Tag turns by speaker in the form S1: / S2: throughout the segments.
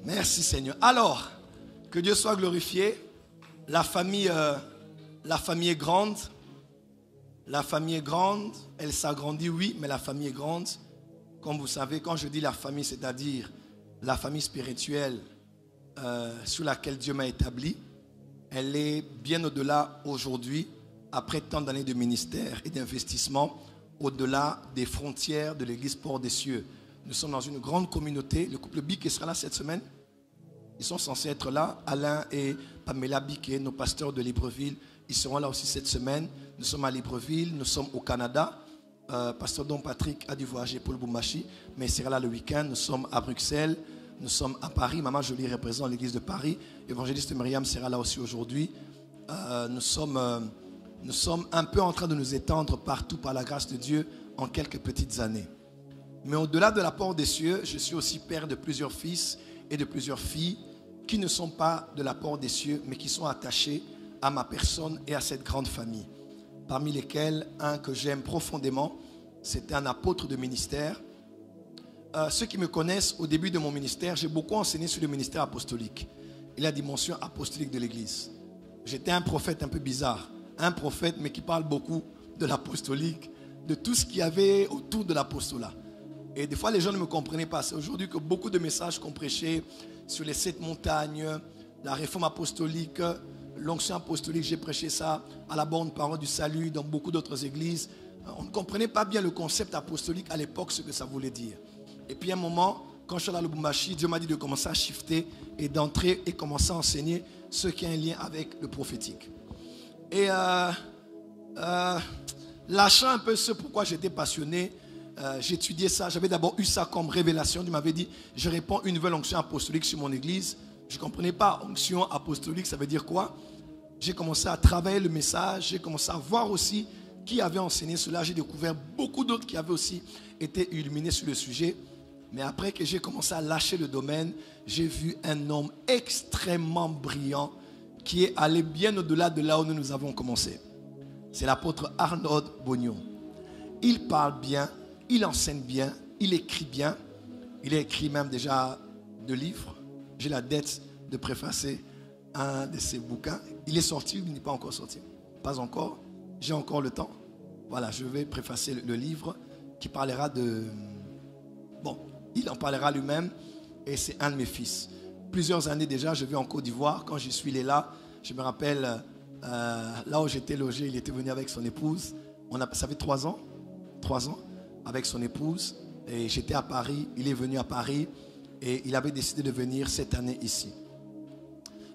S1: Merci Seigneur. Alors, que Dieu soit glorifié. La famille est grande. La famille est grande. Elle s'agrandit, oui, mais la famille est grande. Comme vous savez, quand je dis la famille, c'est-à-dire la famille spirituelle sur laquelle Dieu m'a établi, elle est bien au-delà aujourd'hui, après tant d'années de ministère et d'investissement, au-delà des frontières de l'église Port des Cieux. Nous sommes dans une grande communauté. Le couple Biquet sera là cette semaine. Ils sont censés être là. Alain et Pamela Biquet, nos pasteurs de Libreville, ils seront là aussi cette semaine. Nous sommes à Libreville, nous sommes au Canada. Pasteur Don Patrick a dû voyager pour le Bumbashi, mais il sera là le week-end. Nous sommes à Bruxelles, nous sommes à Paris. Maman Jolie représente l'église de Paris. Évangéliste Myriam sera là aussi aujourd'hui. Nous sommes un peu en train de nous étendre partout par la grâce de Dieu en quelques petites années. Mais au-delà de la porte des cieux, je suis aussi père de plusieurs fils et de plusieurs filles qui ne sont pas de la porte des cieux, mais qui sont attachés à ma personne et à cette grande famille. Parmi lesquels, un que j'aime profondément, c'était un apôtre de ministère. Ceux qui me connaissent, au début de mon ministère, j'ai beaucoup enseigné sur le ministère apostolique et la dimension apostolique de l'Église. J'étais un prophète un peu bizarre, un prophète mais qui parle beaucoup de l'apostolique, de tout ce qu'il y avait autour de l'apostolat. Et des fois, les gens ne me comprenaient pas. C'est aujourd'hui que beaucoup de messages qu'on prêchait sur les 7 montagnes, la réforme apostolique, l'onction apostolique, j'ai prêché ça à la bonne parole du salut dans beaucoup d'autres églises. On ne comprenait pas bien le concept apostolique à l'époque, ce que ça voulait dire. Et puis à un moment, quand je suis allé à Lubumbashi, Dieu m'a dit de commencer à shifter et d'entrer et commencer à enseigner ce qui a un lien avec le prophétique. Et lâchant un peu ce pourquoi j'étais passionné, j'étudiais ça. J'avais d'abord eu ça comme révélation. Dieu m'avait dit, je répands une nouvelle onction apostolique sur mon église. Je ne comprenais pas onction apostolique, ça veut dire quoi? J'ai commencé à travailler le message, j'ai commencé à voir aussi qui avait enseigné cela. J'ai découvert beaucoup d'autres qui avaient aussi été illuminés sur le sujet. Mais après que j'ai commencé à lâcher le domaine, j'ai vu un homme extrêmement brillant qui est allé bien au-delà de là où nous avons commencé. C'est l'apôtre Arnold Bognon. Il parle bien, il enseigne bien, il écrit bien. Il a écrit même déjà 2 livres. J'ai la dette de préfacer un de ses bouquins. Il est sorti, il n'est pas encore sorti. Pas encore. J'ai encore le temps. Voilà, je vais préfacer le livre qui parlera de... Bon, il en parlera lui-même et c'est un de mes fils. Plusieurs années déjà, je vais en Côte d'Ivoire. Quand je suis là, je me rappelle, là où j'étais logé, il était venu avec son épouse. Ça fait 3 ans. 3 ans avec son épouse. Et j'étais à Paris. Il est venu à Paris. Et il avait décidé de venir cette année ici.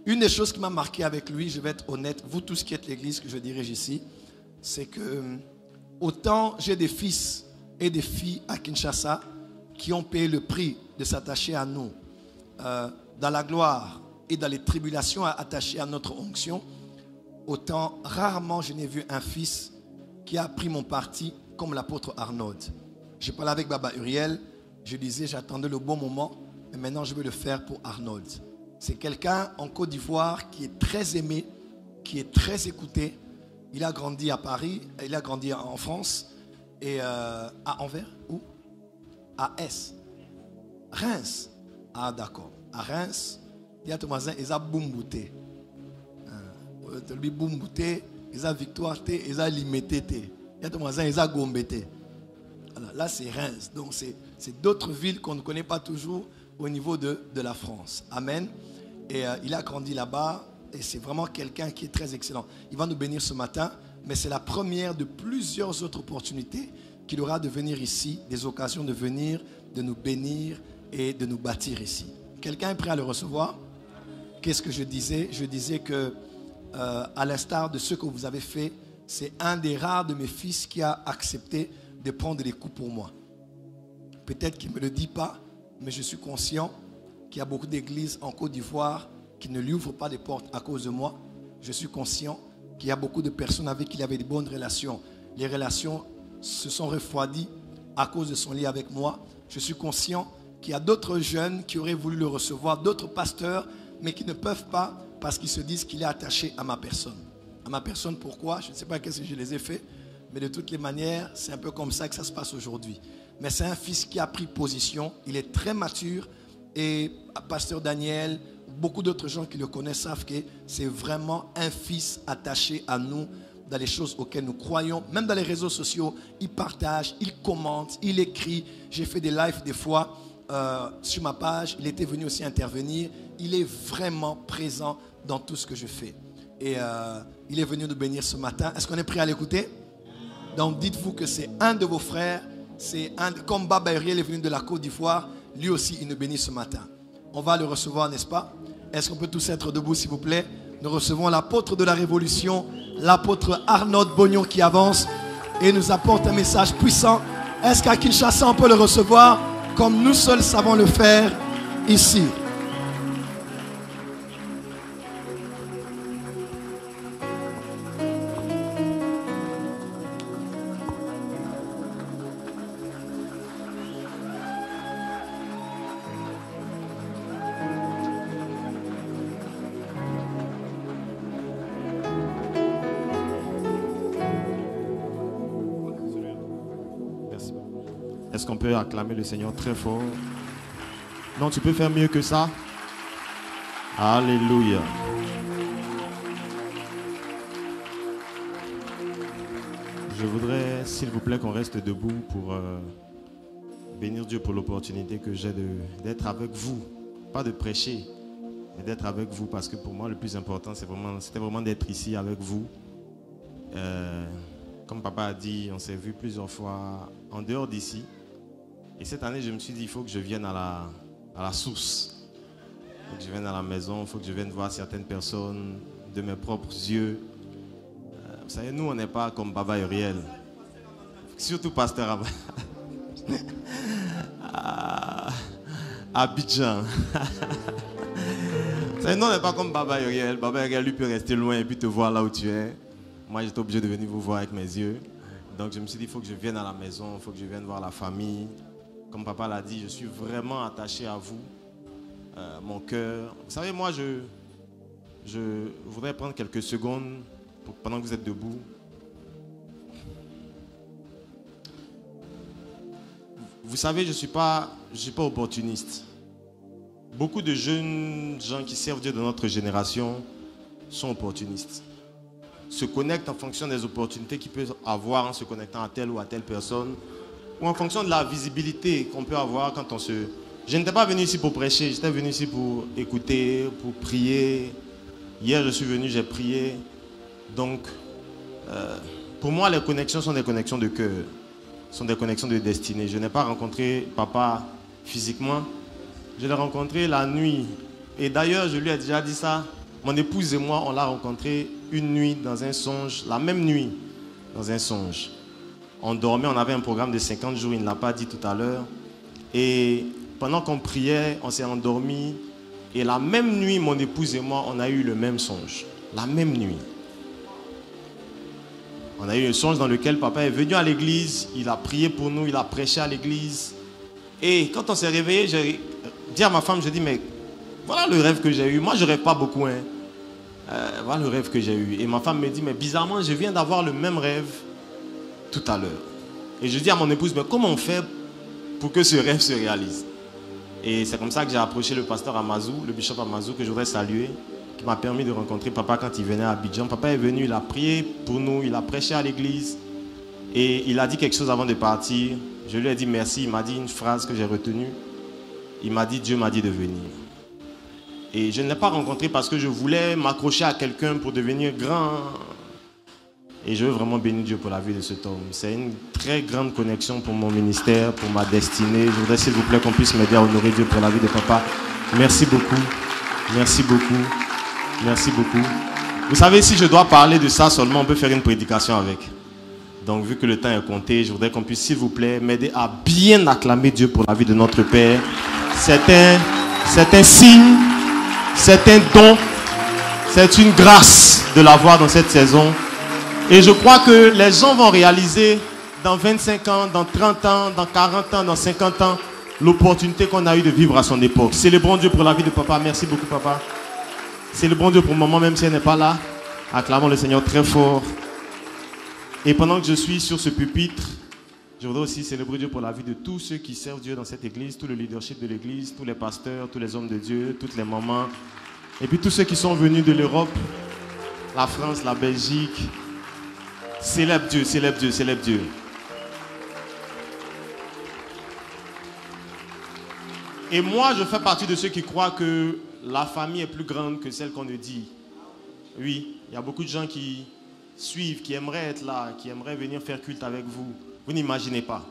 S1: Une des choses qui m'a marqué avec lui, je vais être honnête, vous tous qui êtes l'église que je dirige ici, c'est que autant j'ai des fils et des filles à Kinshasa qui ont payé le prix de s'attacher à nous dans la gloire et dans les tribulations attachées à notre onction, autant rarement je n'ai vu un fils qui a pris mon parti comme l'apôtre Arnold. J'ai parlé avec Baba Uriel, je disais j'attendais le bon moment, mais maintenant je vais le faire pour Arnold. C'est quelqu'un en Côte d'Ivoire qui est très aimé, qui est très écouté. Il a grandi à Paris, il a grandi en France, et à Anvers, où? À S. Reims. Ah d'accord. À Reims, il y a Thomasin, il a Bumbouté. Il a Bumbouté, il a Victoire, il a Limité. Il y a Thomasin, il a Gombété. Là, c'est Reims. Donc, c'est d'autres villes qu'on ne connaît pas toujours au niveau de la France. Amen. Et il a grandi là-bas. Et c'est vraiment quelqu'un qui est très excellent. Il va nous bénir ce matin. Mais c'est la première de plusieurs autres opportunités qu'il aura de venir ici. Des occasions de venir, de nous bénir et de nous bâtir ici. Quelqu'un est prêt à le recevoir? Qu'est-ce que je disais? Je disais que, à l'instar de ce que vous avez fait, c'est un des rares de mes fils qui a accepté de prendre des coups pour moi. Peut-être qu'il ne me le dit pas, mais je suis conscient qu'il y a beaucoup d'églises en Côte d'Ivoire qui ne lui ouvrent pas les portes à cause de moi. Je suis conscient qu'il y a beaucoup de personnes avec qui il avait de bonnes relations. Les relations se sont refroidies à cause de son lien avec moi. Je suis conscient qu'il y a d'autres jeunes qui auraient voulu le recevoir, d'autres pasteurs, mais qui ne peuvent pas parce qu'ils se disent qu'il est attaché à ma personne. À ma personne, pourquoi? Je ne sais pas qu'est-ce que je les ai fait. Mais de toutes les manières, c'est un peu comme ça que ça se passe aujourd'hui. Mais c'est un fils qui a pris position. Il est très mature Et pasteur Daniel, beaucoup d'autres gens qui le connaissent savent que c'est vraiment un fils attaché à nous dans les choses auxquelles nous croyons. Même dans les réseaux sociaux, il partage, il commente, il écrit. J'ai fait des lives des fois sur ma page. Il était venu aussi intervenir. Il est vraiment présent dans tout ce que je fais. Et il est venu nous bénir ce matin. Est-ce qu'on est prêt à l'écouter? Donc dites-vous que c'est un de vos frères. Comme Baba Uriel est venu de la Côte d'Ivoire, lui aussi il nous bénit ce matin. On va le recevoir, n'est-ce pas? Est-ce qu'on peut tous être debout s'il vous plaît? Nous recevons l'apôtre de la Révolution, l'apôtre Arnaud Bognon qui avance et nous apporte un message puissant. Est-ce qu'à Kinshasa on peut le recevoir comme nous seuls savons le faire ici?
S2: Est-ce qu'on peut acclamer le Seigneur très fort? Non, tu peux faire mieux que ça. Alléluia. Je voudrais, s'il vous plaît, qu'on reste debout pour bénir Dieu pour l'opportunité que j'ai d'être avec vous. Pas de prêcher, mais d'être avec vous. Parce que pour moi, le plus important, c'était vraiment d'être ici avec vous. Comme papa a dit, on s'est vu plusieurs fois en dehors d'ici. Et cette année, je me suis dit, il faut que je vienne à la source. Il faut que je vienne à la maison, il faut que je vienne voir certaines personnes de mes propres yeux. Vous savez, nous, on n'est pas comme Baba Uriel. Surtout Pasteur Abidjan. Vous savez, nous, on n'est pas comme Baba Uriel. Baba Uriel, lui, peut rester loin et puis te voir là où tu es. Moi, j'étais obligé de venir vous voir avec mes yeux. Donc, je me suis dit, il faut que je vienne à la maison, il faut que je vienne voir la famille. Comme papa l'a dit, je suis vraiment attaché à vous, mon cœur. Vous savez, moi, je voudrais prendre quelques secondes pendant que vous êtes debout. Vous savez, je ne suis pas opportuniste. Beaucoup de jeunes gens qui servent Dieu de notre génération sont opportunistes. Se connectent en fonction des opportunités qu'ils peuvent avoir en se connectant à telle ou à telle personne, ou en fonction de la visibilité qu'on peut avoir quand on se... Je n'étais pas venu ici pour prêcher, j'étais venu ici pour écouter, pour prier. Hier, je suis venu, j'ai prié. Donc, pour moi, les connexions sont des connexions de cœur, sont des connexions de destinée. Je n'ai pas rencontré papa physiquement, je l'ai rencontré la nuit. Et d'ailleurs, je lui ai déjà dit ça, mon épouse et moi, on l'a rencontré une nuit dans un songe, la même nuit dans un songe. On dormait, on avait un programme de 50 jours, il ne l'a pas dit tout à l'heure. Et pendant qu'on priait, on s'est endormi. Et la même nuit, mon épouse et moi, on a eu le même songe. La même nuit. On a eu un songe dans lequel papa est venu à l'église, il a prié pour nous, il a prêché à l'église. Et quand on s'est réveillé, j'ai dit à ma femme, je dis, mais voilà le rêve que j'ai eu. Moi, je ne rêve pas beaucoup. Voilà le rêve que j'ai eu. Et ma femme me dit, mais bizarrement, je viens d'avoir le même rêve tout à l'heure. Et je dis à mon épouse, mais comment on fait pour que ce rêve se réalise? Et c'est comme ça que j'ai approché le pasteur Amazou, le bishop Amazou, que je voudrais saluer, qui m'a permis de rencontrer papa quand il venait à Abidjan. Papa est venu, il a prié pour nous, il a prêché à l'église. Et il a dit quelque chose avant de partir. Je lui ai dit merci, il m'a dit une phrase que j'ai retenue. Il m'a dit, Dieu m'a dit de venir. Et je ne l'ai pas rencontré parce que je voulais m'accrocher à quelqu'un pour devenir grand. Et je veux vraiment bénir Dieu pour la vie de cet homme. C'est une très grande connexion pour mon ministère, pour ma destinée. Je voudrais s'il vous plaît qu'on puisse m'aider à honorer Dieu pour la vie de papa. Merci beaucoup. Merci beaucoup. Merci beaucoup. Vous savez, si je dois parler de ça seulement, on peut faire une prédication avec. Donc vu que le temps est compté, je voudrais qu'on puisse s'il vous plaît m'aider à bien acclamer Dieu pour la vie de notre Père. C'est un signe, c'est un don, c'est une grâce de l'avoir dans cette saison. Et je crois que les gens vont réaliser dans 25 ans, dans 30 ans, dans 40 ans, dans 50 ans, l'opportunité qu'on a eue de vivre à son époque. Célébrons Dieu pour la vie de papa. Merci beaucoup, papa. Célébrons Dieu pour maman, même si elle n'est pas là. Acclamons le Seigneur très fort. Et pendant que je suis sur ce pupitre, Je voudrais aussi célébrer Dieu pour la vie de tous ceux qui servent Dieu dans cette église, tout le leadership de l'église, tous les pasteurs, tous les hommes de Dieu, toutes les mamans, et puis tous ceux qui sont venus de l'Europe, la France, la Belgique. Célèbre Dieu, célèbre Dieu, célèbre Dieu. Et moi, je fais partie de ceux qui croient que la famille est plus grande que celle qu'on ne dit. Oui, il y a beaucoup de gens qui suivent, qui aimeraient être là, qui aimeraient venir faire culte avec vous. Vous n'imaginez pas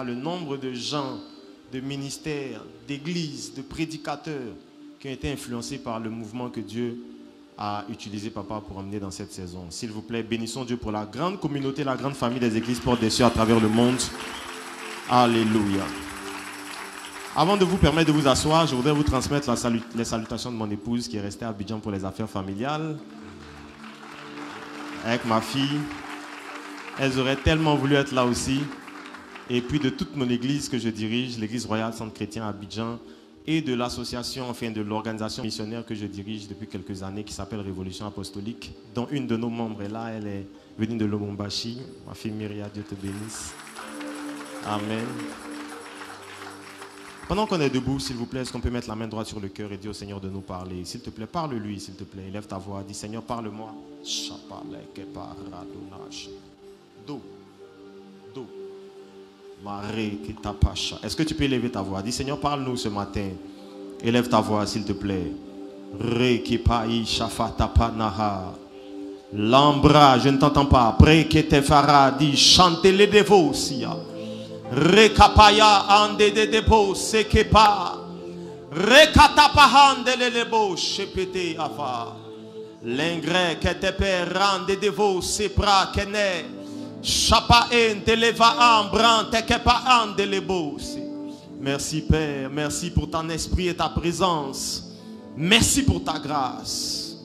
S2: le nombre de gens, de ministères, d'églises, de prédicateurs qui ont été influencés par le mouvement que Dieu a utilisé, papa, pour emmener dans cette saison. S'il vous plaît, bénissons Dieu pour la grande communauté, la grande famille des églises Portes des Cieux à travers le monde. Alléluia. Avant de vous permettre de vous asseoir, je voudrais vous transmettre les salutations de mon épouse qui est restée à Abidjan pour les affaires familiales. Avec ma fille. Elles auraient tellement voulu être là aussi. Et puis de toute mon église que je dirige, l'église royale Centre Chrétien à Abidjan, et de l'association, enfin de l'organisation missionnaire que je dirige depuis quelques années qui s'appelle Révolution Apostolique, dont une de nos membres est là, elle est venue de Lubumbashi. Ma fille Myria, Dieu te bénisse. Amen. Pendant qu'on est debout, s'il vous plaît, est-ce qu'on peut mettre la main droite sur le cœur et dire au Seigneur de nous parler? S'il te plaît, parle-lui, s'il te plaît. Élève ta voix, dis Seigneur, parle-moi. Do. Est-ce que tu peux élever ta voix? Dis Seigneur, parle-nous ce matin. Élève ta voix, s'il te plaît. L'ambra, je ne t'entends pas. Dis chantez les dévotions. Rekapaya ande de debo sekepa. Rekatapahande le lebo shepete ava. L'ingre ketepe rande devo sepra kene. Chapa en televa ambran tekepa ande lebo. Merci Père, merci pour ton esprit et ta présence. Merci pour ta grâce.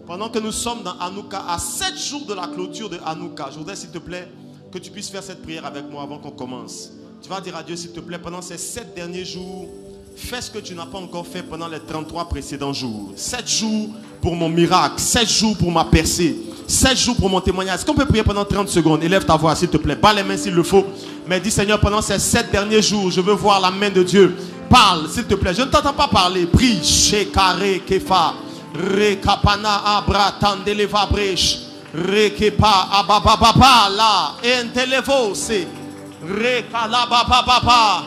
S2: Pendant que nous sommes dans Hanouka, à 7 jours de la clôture de Hanouka, je voudrais s'il te plaît que tu puisses faire cette prière avec moi avant qu'on commence. Tu vas dire à Dieu s'il te plaît, pendant ces 7 derniers jours, fais ce que tu n'as pas encore fait pendant les 33 précédents jours. 7 jours pour mon miracle, 7 jours pour ma percée, 7 jours pour mon témoignage. Est-ce qu'on peut prier pendant 30 secondes? Élève ta voix s'il te plaît, bats les mains s'il le faut. Mais dis Seigneur, pendant ces 7 derniers jours, je veux voir la main de Dieu. Parle s'il te plaît, je ne t'entends pas parler. Prie, Shekare Kefa. Rekapana abra tandeleva brech. Rekepa abababa la entelevo se. Rekala bababa.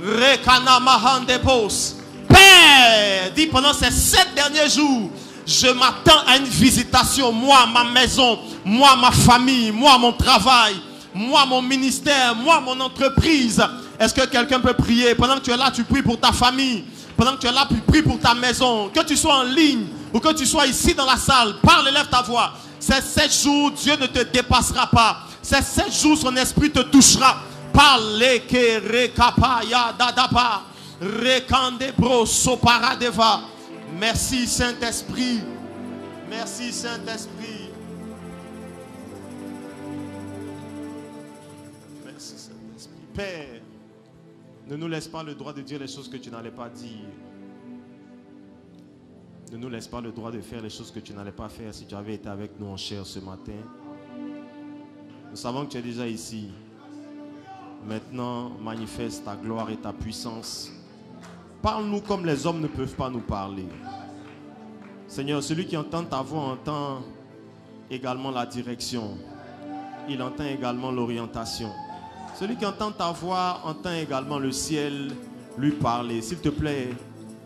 S2: Rekana mahande pos. Père, dis pendant ces 7 derniers jours, je m'attends à une visitation. Moi, ma maison, moi, ma famille, moi, mon travail, moi, mon ministère, moi, mon entreprise. Est-ce que quelqu'un peut prier? Pendant que tu es là, tu pries pour ta famille. Pendant que tu es là, tu pries pour ta maison. Que tu sois en ligne ou que tu sois ici dans la salle, parle, élève ta voix. Ces 7 jours, Dieu ne te dépassera pas. Ces 7 jours, son esprit te touchera. Parle, que rekapaya dadaba, rekande bro soparadeva. Merci Saint-Esprit. Merci Saint-Esprit. Merci Saint-Esprit. Père, ne nous laisse pas le droit de dire les choses que tu n'allais pas dire. Ne nous laisse pas le droit de faire les choses que tu n'allais pas faire si tu avais été avec nous en chair ce matin. Nous savons que tu es déjà ici. Maintenant, manifeste ta gloire et ta puissance. Parle-nous comme les hommes ne peuvent pas nous parler. Seigneur, celui qui entend ta voix entend également la direction. Il entend également l'orientation. Celui qui entend ta voix entend également le ciel lui parler. S'il te plaît,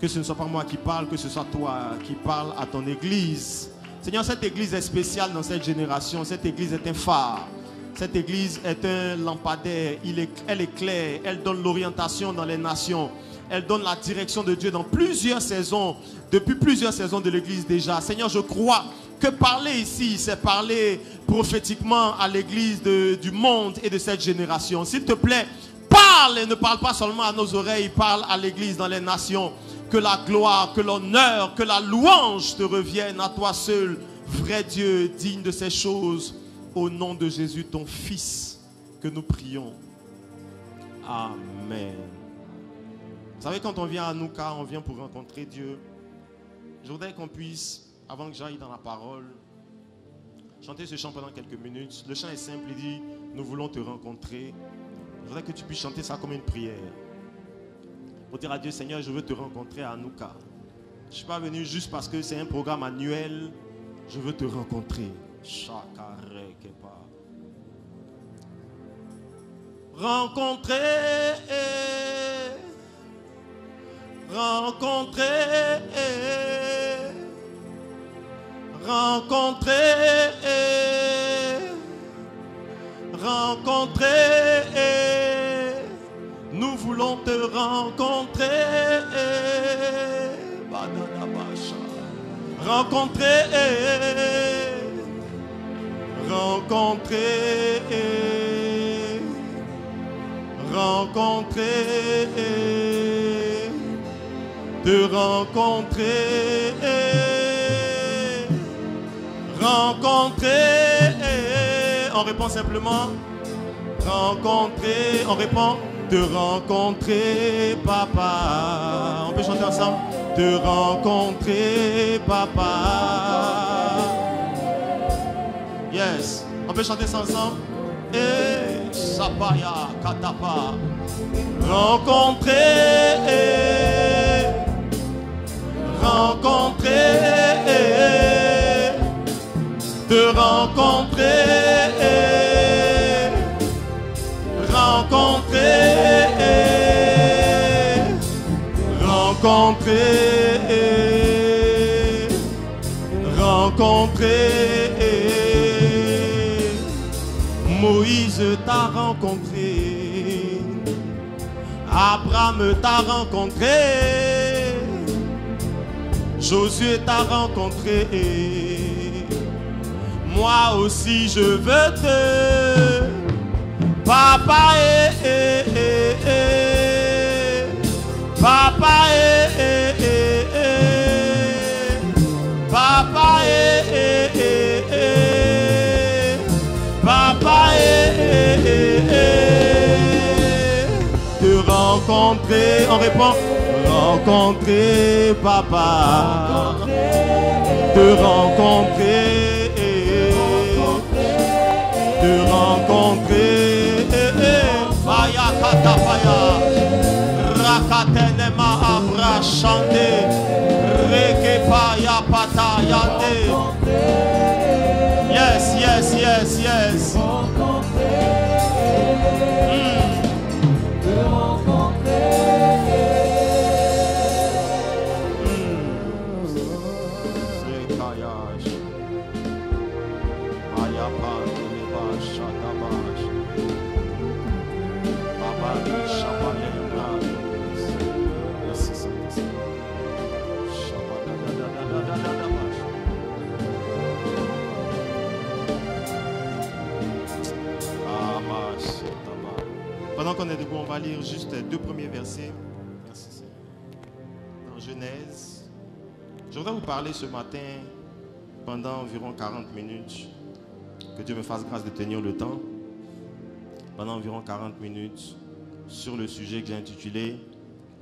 S2: que ce ne soit pas moi qui parle, que ce soit toi qui parle à ton église. Seigneur, cette église est spéciale dans cette génération. Cette église est un phare. Cette église est un lampadaire. Elle éclaire. Elle donne l'orientation dans les nations. Elle donne la direction de Dieu dans plusieurs saisons. Depuis plusieurs saisons de l'église déjà. Seigneur, je crois que parler ici, c'est parler prophétiquement à l'église du monde et de cette génération. S'il te plaît, parle et ne parle pas seulement à nos oreilles. Parle à l'église dans les nations. Que la gloire, que l'honneur, que la louange te reviennent à toi seul, vrai Dieu, digne de ces choses. Au nom de Jésus, ton Fils, que nous prions. Amen. Vous savez, quand on vient à Hanouka, on vient pour rencontrer Dieu. Je voudrais qu'on puisse avant que j'aille dans la parole, chanter ce chant pendant quelques minutes. Le chant est simple, il dit, nous voulons te rencontrer. Je voudrais que tu puisses chanter ça comme une prière. Pour dire à Dieu, Seigneur, je veux te rencontrer à Anouka. Je ne suis pas venu juste parce que c'est un programme annuel. Je veux te rencontrer. Rencontrer, rencontrer, rencontrer, rencontrer. Nous voulons te rencontrer. Rencontrer, rencontrer, rencontrer, te rencontrer, rencontrer. On répond simplement, rencontrer. On répond, te rencontrer, papa. On peut chanter ensemble. Te rencontrer, papa. Yes. On peut chanter ça ensemble. Eh, Sapaya, Katapa. Rencontrer, rencontrer, te rencontrer, rencontrer, rencontrer, rencontrer. Moïse t'a rencontré, Abraham t'a rencontré, Josué t'a rencontré. Moi aussi je veux te, papa, papa, papa, papa, te rencontrer. On répond, rencontrer, papa, te rencontrer, te rencontrer. Paya kata paya, rakatenema abra chante, reke paya patayande. Yes, yes, yes, yes. Pendant qu'on est debout, on va lire juste les deux premiers versets. Merci. Dans Genèse. Je voudrais vous parler ce matin pendant environ 40 minutes. Que Dieu me fasse grâce de tenir le temps. Pendant environ 40 minutes sur le sujet que j'ai intitulé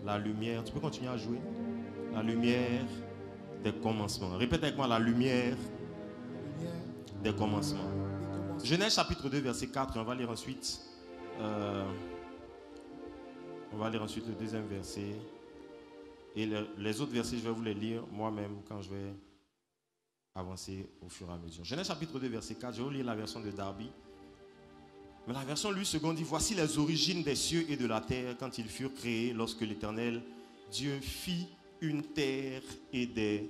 S2: la lumière. Tu peux continuer à jouer. La lumière des commencements. Répète avec moi, la lumière des commencements. Genèse chapitre 2 verset 4 et on va lire ensuite. On va lire ensuite le deuxième verset. Et les autres versets, je vais vous les lire moi-même quand je vais avancer au fur et à mesure. Genèse chapitre 2 verset 4, je vais vous lire la version de Darby. Mais la version Louis II dit, voici les origines des cieux et de la terre quand ils furent créés, lorsque l'Éternel Dieu fit une terre et des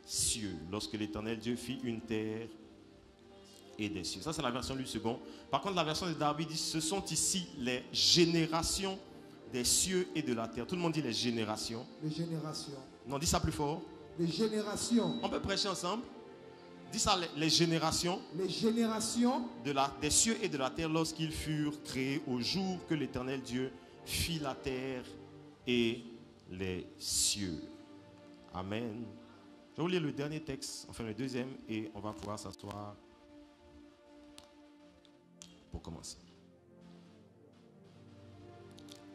S2: cieux. Lorsque l'Éternel Dieu fit une terre et des cieux. Ça, c'est la version Louis II. Par contre, la version de Darby dit, ce sont ici les générations des cieux et de la terre. Tout le monde dit les générations.
S3: Les générations.
S2: Non, dis ça plus fort.
S3: Les générations.
S2: On peut prêcher ensemble. Dis ça, les générations.
S3: Les générations
S2: des cieux et de la terre lorsqu'ils furent créés au jour que l'Éternel Dieu fit la terre et les cieux. Amen. Je vais vous lire le dernier texte, enfin le deuxième, et on va pouvoir s'asseoir pour commencer.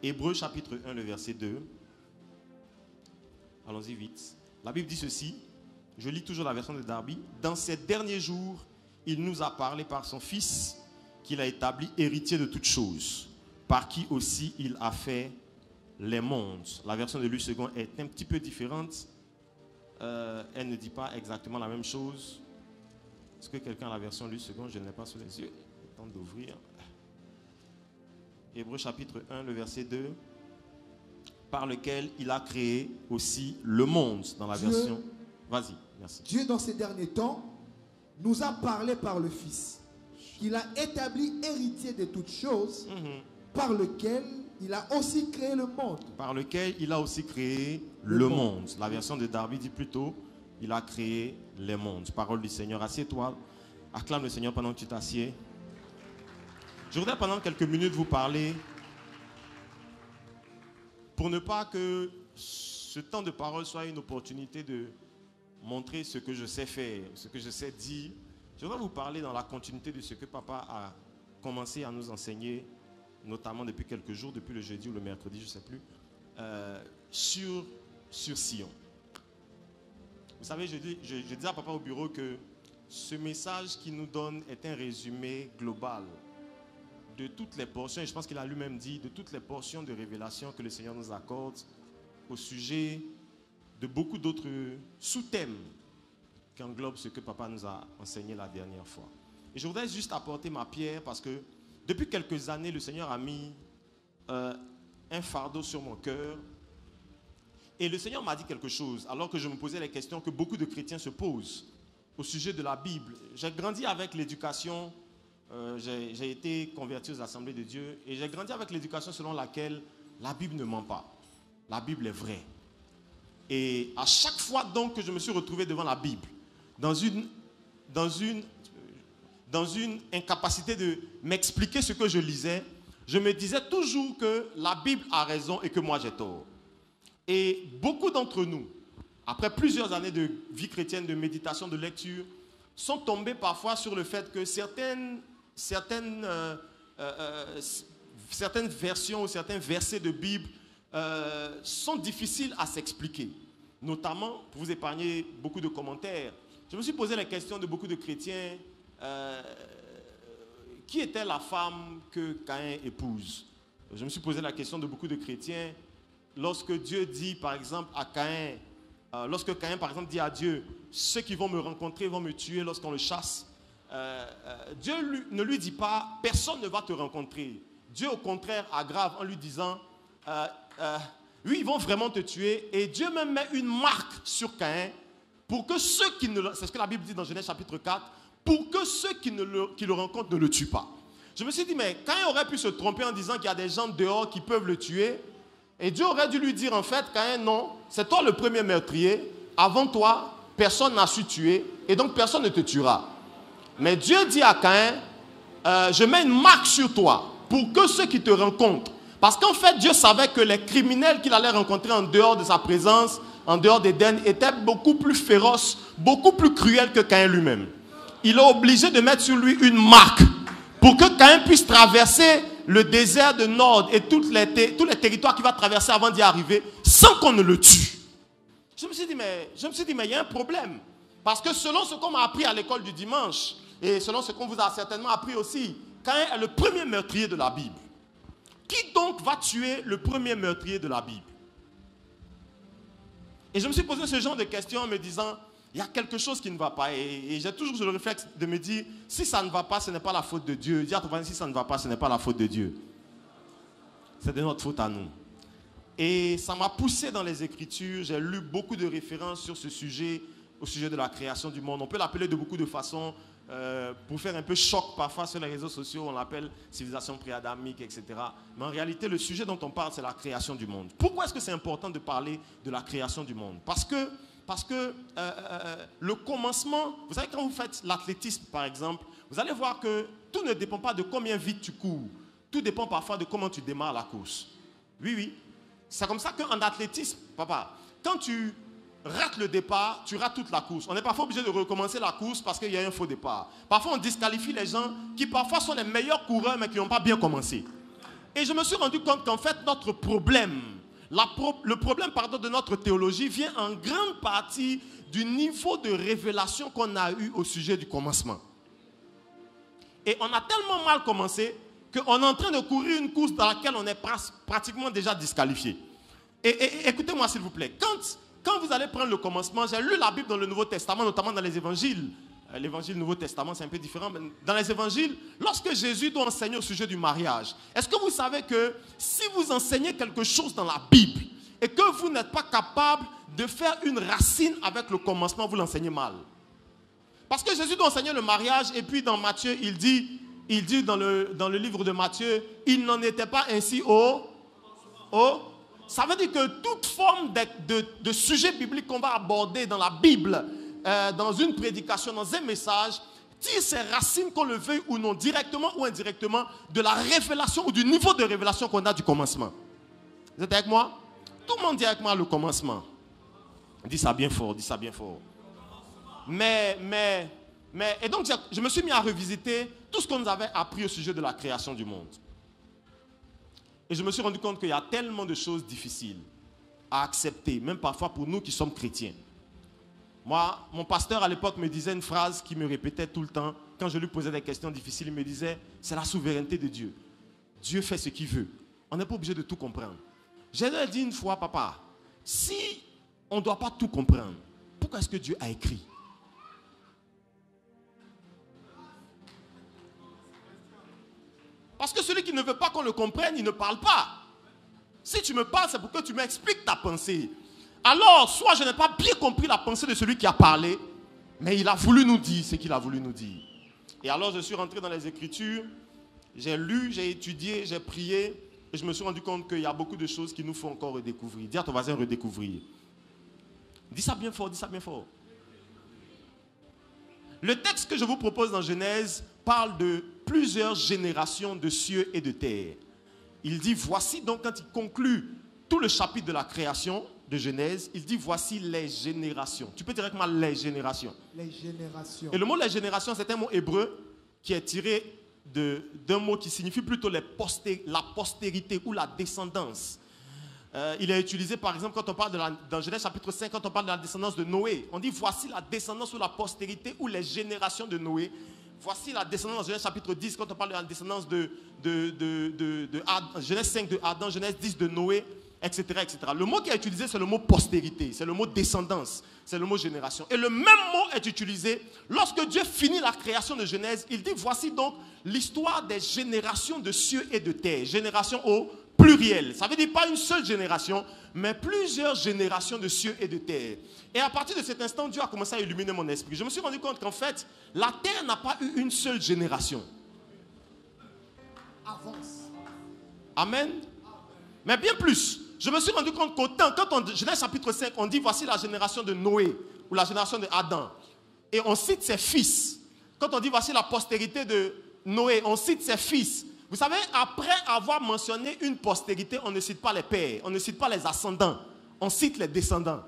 S2: Hébreux chapitre 1, le verset 2. Allons-y vite. La Bible dit ceci. Je lis toujours la version de Darby. Dans ces derniers jours, il nous a parlé par son Fils qu'il a établi héritier de toutes choses, par qui aussi il a fait les mondes. La version de Louis II est un petit peu différente. Elle ne dit pas exactement la même chose. Est-ce que quelqu'un a la version Louis II? Je ne l'ai pas sous les yeux. Le temps d'ouvrir. Hébreux chapitre 1, le verset 2. Par lequel il a créé aussi le monde, dans la version... Vas-y, merci.
S3: Dieu, dans ces derniers temps, nous a parlé par le Fils, qu'il a établi héritier de toutes choses, par lequel il a aussi créé le monde.
S2: Par lequel il a aussi créé le monde. La version de Darby dit plutôt, il a créé les mondes. Parole du Seigneur. Assieds-toi. Acclame le Seigneur pendant que tu t'assieds. Je voudrais pendant quelques minutes vous parler, pour ne pas que ce temps de parole soit une opportunité de montrer ce que je sais faire, ce que je sais dire. Je voudrais vous parler dans la continuité de ce que papa a commencé à nous enseigner, notamment depuis quelques jours, depuis le jeudi ou le mercredi, je ne sais plus, sur Sion. Vous savez, je dis à papa au bureau que ce message qu'il nous donne est un résumé global de toutes les portions, et je pense qu'il a lui-même dit, de toutes les portions de révélation que le Seigneur nous accorde au sujet de beaucoup d'autres sous-thèmes qui englobent ce que papa nous a enseigné la dernière fois. Et je voudrais juste apporter ma pierre parce que depuis quelques années, le Seigneur a mis un fardeau sur mon cœur. Et le Seigneur m'a dit quelque chose alors que je me posais les questions que beaucoup de chrétiens se posent au sujet de la Bible. J'ai grandi avec l'éducation, j'ai été converti aux Assemblées de Dieu et j'ai grandi avec l'éducation selon laquelle la Bible ne ment pas. La Bible est vraie. Et à chaque fois donc que je me suis retrouvé devant la Bible, dans une incapacité de m'expliquer ce que je lisais, je me disais toujours que la Bible a raison et que moi j'ai tort. Et beaucoup d'entre nous, après plusieurs années de vie chrétienne, de méditation, de lecture, sont tombés parfois sur le fait que certaines versions ou certains versets de Bible sont difficiles à s'expliquer. Notamment, pour vous épargner beaucoup de commentaires, je me suis posé la question de beaucoup de chrétiens, qui était la femme que Caïn épouse? Je me suis posé la question de beaucoup de chrétiens, lorsque Dieu dit par exemple à Caïn, lorsque Caïn par exemple dit à Dieu, ceux qui vont me rencontrer vont me tuer lorsqu'on le chasse, Dieu ne lui dit pas, personne ne va te rencontrer. Dieu au contraire aggrave en lui disant, oui, ils vont vraiment te tuer. Et Dieu même met une marque sur Caïn pour que ceux qui ne le... C'est ce que la Bible dit dans Genèse chapitre 4. Pour que ceux qui le rencontrent ne le tuent pas. Je me suis dit, mais Caïn aurait pu se tromper en disant qu'il y a des gens dehors qui peuvent le tuer. Et Dieu aurait dû lui dire, en fait, Caïn, non, c'est toi le premier meurtrier. Avant toi, personne n'a su tuer. Et donc, personne ne te tuera. Mais Dieu dit à Caïn, je mets une marque sur toi pour que ceux qui te rencontrent. Parce qu'en fait, Dieu savait que les criminels qu'il allait rencontrer en dehors de sa présence, en dehors d'Éden, étaient beaucoup plus féroces, beaucoup plus cruels que Caïn lui-même. Il est obligé de mettre sur lui une marque pour que Caïn puisse traverser le désert de Nord et tous les territoires qu'il va traverser avant d'y arriver sans qu'on ne le tue. Je me suis dit, mais il y a un problème. Parce que selon ce qu'on m'a appris à l'école du dimanche, et selon ce qu'on vous a certainement appris aussi, Caïn est le premier meurtrier de la Bible. Qui donc va tuer le premier meurtrier de la Bible? Et je me suis posé ce genre de questions en me disant, il y a quelque chose qui ne va pas. Et j'ai toujours le réflexe de me dire, si ça ne va pas, ce n'est pas la faute de Dieu. Dis à ton voisin, si ça ne va pas, ce n'est pas la faute de Dieu. C'est de notre faute à nous. Et ça m'a poussé dans les Écritures. J'ai lu beaucoup de références sur ce sujet, au sujet de la création du monde. On peut l'appeler de beaucoup de façons. Pour faire un peu choc parfois sur les réseaux sociaux, on l'appelle civilisation pré-adamique, etc. Mais en réalité, le sujet dont on parle, c'est la création du monde. Pourquoi est-ce que c'est important de parler de la création du monde? Parce que le commencement, vous savez, quand vous faites l'athlétisme, par exemple, vous allez voir que tout ne dépend pas de combien vite tu cours. Tout dépend parfois de comment tu démarres la course. Oui, oui. C'est comme ça qu'en athlétisme, papa, quand tu rates le départ, tu rates toute la course. On est parfois obligé de recommencer la course parce qu'il y a un faux départ. Parfois, on disqualifie les gens qui parfois sont les meilleurs coureurs mais qui n'ont pas bien commencé. Et je me suis rendu compte qu'en fait, notre problème, le problème de notre théologie vient en grande partie du niveau de révélation qu'on a eu au sujet du commencement. Et on a tellement mal commencé qu'on est en train de courir une course dans laquelle on est pratiquement déjà disqualifié. Et écoutez-moi s'il vous plaît, quand vous allez prendre le commencement, j'ai lu la Bible dans le Nouveau Testament, notamment dans les évangiles. L'évangile Nouveau Testament, c'est un peu différent, mais dans les évangiles, lorsque Jésus doit enseigner au sujet du mariage, est-ce que vous savez que si vous enseignez quelque chose dans la Bible et que vous n'êtes pas capable de faire une racine avec le commencement, vous l'enseignez mal? Parce que Jésus doit enseigner le mariage et puis dans Matthieu, il dit dans le livre de Matthieu, il n'en était pas ainsi ça veut dire que toute forme de sujet biblique qu'on va aborder dans la Bible, dans une prédication, dans un message, tire ses racines, qu'on le veuille ou non, directement ou indirectement, de la révélation ou du niveau de révélation qu'on a du commencement. Vous êtes avec moi? Tout le monde dit avec moi le commencement. Dis ça bien fort, dis ça bien fort. Et donc je me suis mis à revisiter tout ce qu'on nous avait appris au sujet de la création du monde. Et je me suis rendu compte qu'il y a tellement de choses difficiles à accepter, même parfois pour nous qui sommes chrétiens. Moi, mon pasteur à l'époque me disait une phrase qui me répétait tout le temps. Quand je lui posais des questions difficiles, il me disait, c'est la souveraineté de Dieu. Dieu fait ce qu'il veut. On n'est pas obligé de tout comprendre. J'ai dit une fois, papa, si on ne doit pas tout comprendre, pourquoi est-ce que Dieu a écrit? Parce que celui qui ne veut pas qu'on le comprenne, il ne parle pas. Si tu me parles, c'est pour que tu m'expliques ta pensée. Alors, soit je n'ai pas bien compris la pensée de celui qui a parlé, mais il a voulu nous dire ce qu'il a voulu nous dire. Et alors, je suis rentré dans les Écritures, j'ai lu, j'ai étudié, j'ai prié, et je me suis rendu compte qu'il y a beaucoup de choses qu'il nous faut encore redécouvrir. Dis à ton voisin redécouvrir. Dis ça bien fort, dis ça bien fort. Le texte que je vous propose dans Genèse parle de plusieurs générations de cieux et de terre. Il dit, voici donc, quand il conclut tout le chapitre de la création de Genèse, il dit, voici les générations. Tu peux dire avec moi les générations. Les générations. Et le mot les générations, c'est un mot hébreu qui est tiré d'un mot qui signifie plutôt la postérité ou la descendance. Il est utilisé par exemple quand on parle dans Genèse chapitre 5, quand on parle de la descendance de Noé. On dit voici la descendance ou la postérité ou les générations de Noé. Voici la descendance dans Genèse chapitre 10 quand on parle de la descendance de Genèse 5 de Adam, Genèse 10 de Noé, etc., etc. Le mot qui est utilisé, c'est le mot postérité, c'est le mot descendance, c'est le mot génération. Et le même mot est utilisé lorsque Dieu finit la création de Genèse. Il dit voici donc l'histoire des générations de cieux et de terre. Génération au pluriel. Ça veut dire pas une seule génération, mais plusieurs générations de cieux et de terre. Et à partir de cet instant, Dieu a commencé à illuminer mon esprit. Je me suis rendu compte qu'en fait, la terre n'a pas eu une seule génération. Avance. Amen. Mais bien plus. Je me suis rendu compte qu'autant, quand on Genèse chapitre 5, on dit voici la génération de Noé ou la génération de Adam. Et on cite ses fils. Quand on dit voici la postérité de Noé, on cite ses fils. Vous savez, après avoir mentionné une postérité, on ne cite pas les pères, on ne cite pas les ascendants, on cite les descendants.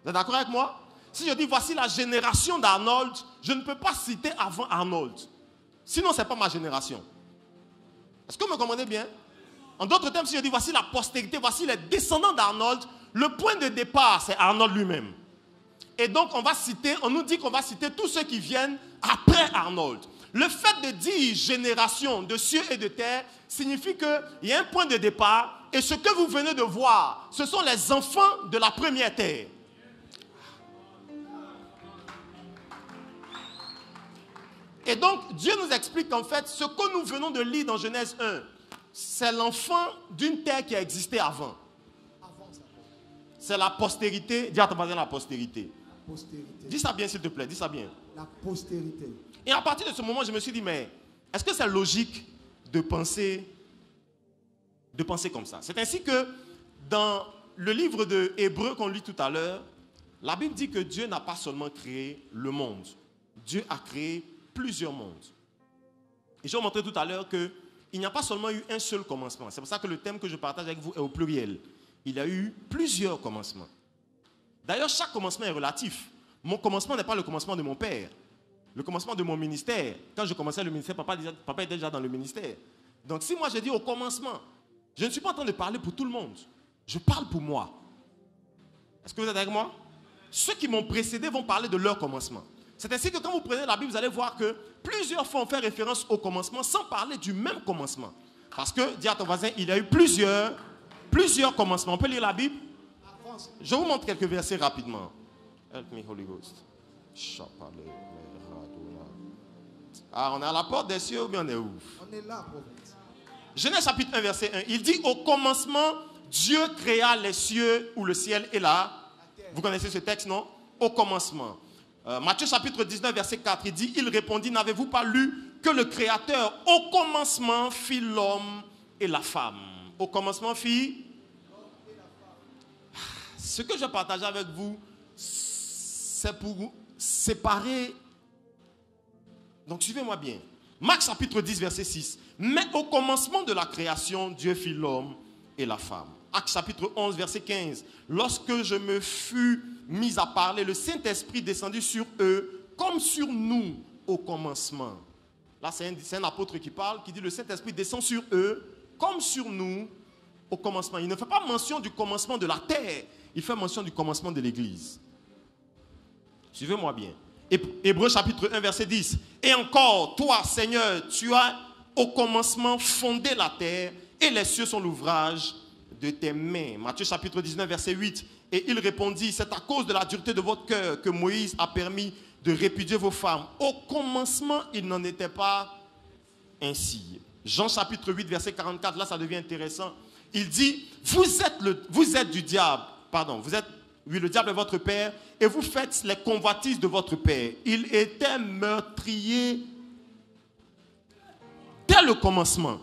S2: Vous êtes d'accord avec moi? Si je dis voici la génération d'Arnold, je ne peux pas citer avant Arnold. Sinon, ce n'est pas ma génération. Est-ce que vous me comprenez bien? En d'autres termes, si je dis voici la postérité, voici les descendants d'Arnold, le point de départ, c'est Arnold lui-même. Et donc, on nous dit qu'on va citer tous ceux qui viennent après Arnold. Le fait de dire génération de cieux et de terre signifie qu'il y a un point de départ et ce que vous venez de voir, ce sont les enfants de la première terre. Et donc, Dieu nous explique qu'en fait, ce que nous venons de lire dans Genèse 1, c'est l'enfant d'une terre qui a existé avant. C'est la postérité. Dis à ton voisin la postérité. Postérité. Dis ça bien s'il te plaît, dis ça bien. La postérité. Et à partir de ce moment, je me suis dit, mais est-ce que c'est logique de penser comme ça? C'est ainsi que dans le livre de Hébreux qu'on lit tout à l'heure, la Bible dit que Dieu n'a pas seulement créé le monde. Dieu a créé plusieurs mondes. Et je vais vous montrer tout à l'heure qu'il n'y a pas seulement eu un seul commencement. C'est pour ça que le thème que je partage avec vous est au pluriel. Il y a eu plusieurs commencements. D'ailleurs, chaque commencement est relatif. Mon commencement n'est pas le commencement de mon père. Le commencement de mon ministère. Quand je commençais le ministère, papa était déjà dans le ministère. Donc si moi je dis au commencement, je ne suis pas en train de parler pour tout le monde. Je parle pour moi. Est-ce que vous êtes avec moi? Ceux qui m'ont précédé vont parler de leur commencement. C'est ainsi que quand vous prenez la Bible, vous allez voir que plusieurs fois on fait référence au commencement sans parler du même commencement. Parce que, dis à ton voisin, il y a eu plusieurs commencements. On peut lire la Bible? Je vous montre quelques versets rapidement. Help me, Holy Ghost. Ah, on est à la porte des cieux ou bien on est où?
S3: On est là, prophète.
S2: Genèse chapitre 1, verset 1. Il dit, au commencement, Dieu créa les cieux ou le ciel et la... Vous connaissez ce texte, non? Au commencement. Matthieu chapitre 19, verset 4, il dit, il répondit, n'avez-vous pas lu que le Créateur, au commencement, fit l'homme et la femme? Au commencement, fit... Ce que je partage avec vous, c'est pour séparer. Donc, suivez-moi bien. Marc chapitre 10, verset 6. Mais au commencement de la création, Dieu fit l'homme et la femme. Acte chapitre 11, verset 15. Lorsque je me fus mis à parler, le Saint-Esprit descendit sur eux comme sur nous au commencement. Là, c'est un apôtre qui parle, qui dit le Saint-Esprit descend sur eux comme sur nous au commencement. Il ne fait pas mention du commencement de la terre. Il fait mention du commencement de l'Église. Suivez-moi bien. Hébreux chapitre 1, verset 10. Et encore, toi, Seigneur, tu as au commencement fondé la terre et les cieux sont l'ouvrage de tes mains. Matthieu chapitre 19, verset 8. Et il répondit, c'est à cause de la dureté de votre cœur que Moïse a permis de répudier vos femmes. Au commencement, il n'en était pas ainsi. Jean chapitre 8, verset 44, là ça devient intéressant. Il dit, vous êtes du diable. Pardon, oui, le diable est votre père et vous faites les convoitises de votre père. Il était meurtrier dès le commencement.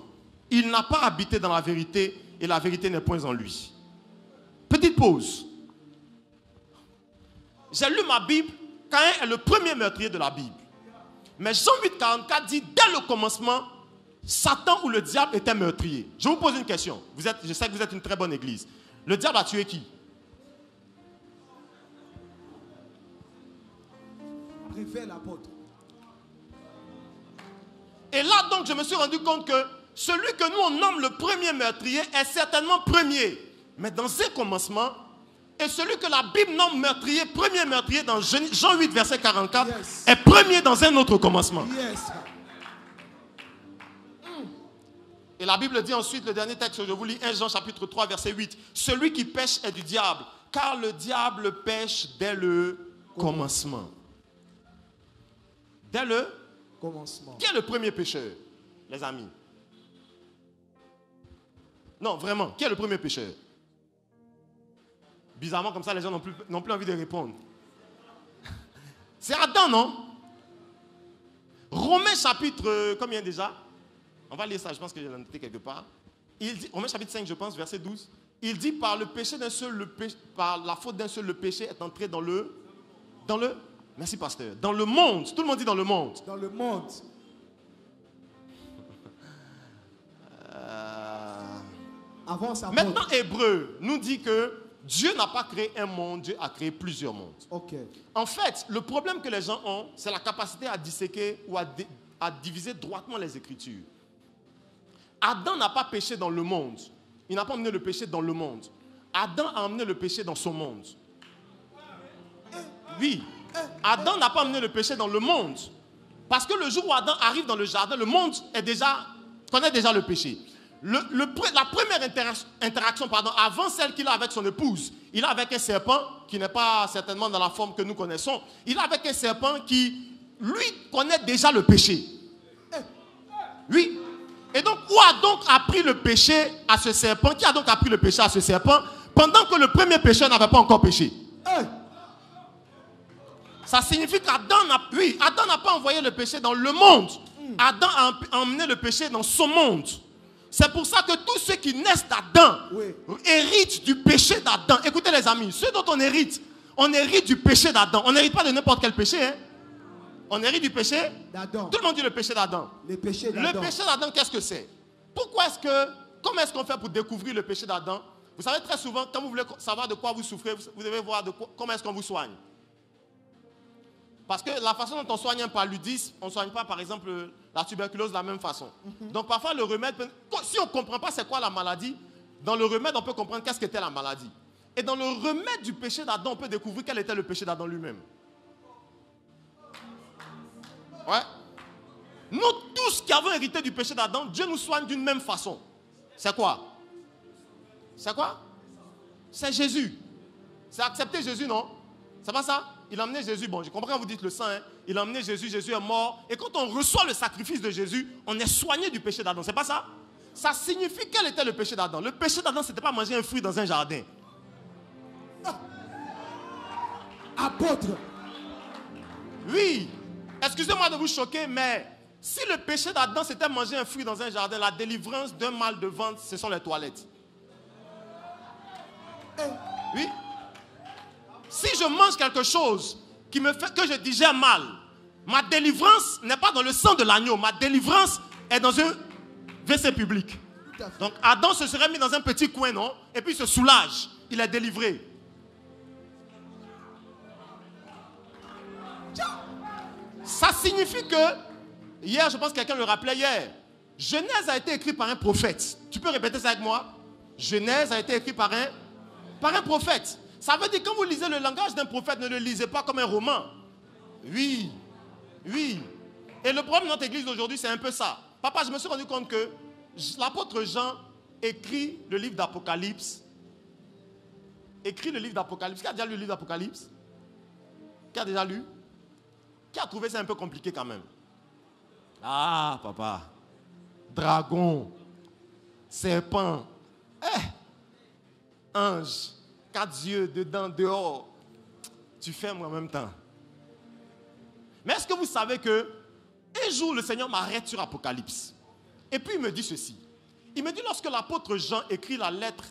S2: Il n'a pas habité dans la vérité et la vérité n'est point en lui. Petite pause. J'ai lu ma Bible. Caïn est le premier meurtrier de la Bible. Mais Jean 8, 44 dit, dès le commencement, Satan ou le diable était meurtrier. Je vous pose une question. Je sais que vous êtes une très bonne église. Le diable a tué qui?
S3: Révèle l'apôtre.
S2: Et là donc je me suis rendu compte que celui que nous on nomme le premier meurtrier est certainement premier. Mais dans un commencement, et celui que la Bible nomme meurtrier, premier meurtrier dans Jean 8 verset 44, yes, est premier dans un autre commencement.
S3: Yes.
S2: Et la Bible dit ensuite, le dernier texte que je vous lis, 1 Jean chapitre 3 verset 8, celui qui pêche est du diable, car le diable pêche dès le commencement. Dès le
S3: commencement.
S2: Qui est le premier pécheur, les amis? Non, vraiment, qui est le premier pécheur? Bizarrement, comme ça, les gens n'ont plus envie de répondre. C'est Adam, non? Romains chapitre, combien déjà? On va lire ça, je pense que j'ai noté quelque part. Il dit, Romains chapitre 5, je pense, verset 12. Il dit, par le péché d'un seul, par la faute d'un seul, le péché est entré dans le... Merci, pasteur. Dans le monde. Tout le monde dit dans le monde.
S3: Dans le monde.
S2: Maintenant, Hébreu nous dit que Dieu n'a pas créé un monde, Dieu a créé plusieurs mondes.
S3: Okay.
S2: En fait, le problème que les gens ont, c'est la capacité à disséquer ou à diviser droitement les Écritures. Adam n'a pas péché dans le monde. Il n'a pas emmené le péché dans le monde. Adam a emmené le péché dans son monde. Oui. Adam n'a pas emmené le péché dans le monde. Parce que le jour où Adam arrive dans le jardin, le monde connaît déjà le péché. La première interaction, avant celle qu'il a avec son épouse, il a avec un serpent qui n'est pas certainement dans la forme que nous connaissons. Il a avec un serpent qui, lui, connaît déjà le péché. Oui. Et donc, où a donc appris le péché à ce serpent? Qui a donc appris le péché à ce serpent pendant que le premier pécheur n'avait pas encore péché? Ça signifie qu'Adam n'a pas envoyé le péché dans le monde. Adam a emmené le péché dans son monde. C'est pour ça que tous ceux qui naissent d'Adam héritent du péché d'Adam. Écoutez les amis, ceux dont on hérite du péché d'Adam. On n'hérite pas de n'importe quel péché. Hein? On hérite du péché d'Adam. Tout le monde dit le péché d'Adam.
S3: Le péché
S2: d'Adam, qu'est-ce que c'est? Comment est-ce qu'on fait pour découvrir le péché d'Adam? Vous savez, très souvent, quand vous voulez savoir de quoi vous souffrez, vous devez voir comment est-ce qu'on vous soigne. Parce que la façon dont on soigne un paludisme, on ne soigne pas, par exemple, la tuberculose de la même façon. Donc, parfois, le remède, si on ne comprend pas c'est quoi la maladie, Dans le remède, on peut comprendre qu'est-ce qu'était la maladie. Et dans le remède du péché d'Adam, on peut découvrir quel était le péché d'Adam lui-même. Ouais. Nous tous qui avons hérité du péché d'Adam, Dieu nous soigne d'une même façon. C'est quoi? C'est quoi? C'est Jésus. C'est accepter Jésus, non? C'est pas ça? Il a emmené Jésus. Bon, je comprends quand vous dites le sang. Hein? Il a emmené Jésus, Jésus est mort. Et quand on reçoit le sacrifice de Jésus, on est soigné du péché d'Adam. C'est pas ça? Ça signifie quel était le péché d'Adam? Le péché d'Adam, c'était pas manger un fruit dans un jardin.
S3: Apôtre.
S2: Oui. Excusez-moi de vous choquer, mais si le péché d'Adam, c'était manger un fruit dans un jardin, la délivrance d'un mal de ventre, ce sont les toilettes. Oui. Si je mange quelque chose qui me fait que je digère mal, ma délivrance n'est pas dans le sang de l'agneau. Ma délivrance est dans un WC public. Donc Adam se serait mis dans un petit coin, non? Et puis il se soulage. Il est délivré. Ça signifie que, hier, je pense que quelqu'un le rappelait hier, Genèse a été écrit par un prophète. Tu peux répéter ça avec moi? Genèse a été écrit par un prophète. Ça veut dire que quand vous lisez le langage d'un prophète, ne le lisez pas comme un roman. Oui, oui. Et le problème de notre église d'aujourd'hui, c'est un peu ça. Papa, je me suis rendu compte que l'apôtre Jean écrit le livre d'Apocalypse. Écrit le livre d'Apocalypse. Qui a déjà lu le livre d'Apocalypse? Qui a déjà lu? Qui a trouvé ça un peu compliqué quand même? Ah, papa. Dragon. Serpent. Ange. 4 yeux, dedans, dehors. Tu fermes en même temps. Mais est-ce que vous savez que un jour, le Seigneur m'arrête sur Apocalypse. Et puis il me dit ceci. Il me dit lorsque l'apôtre Jean écrit la lettre,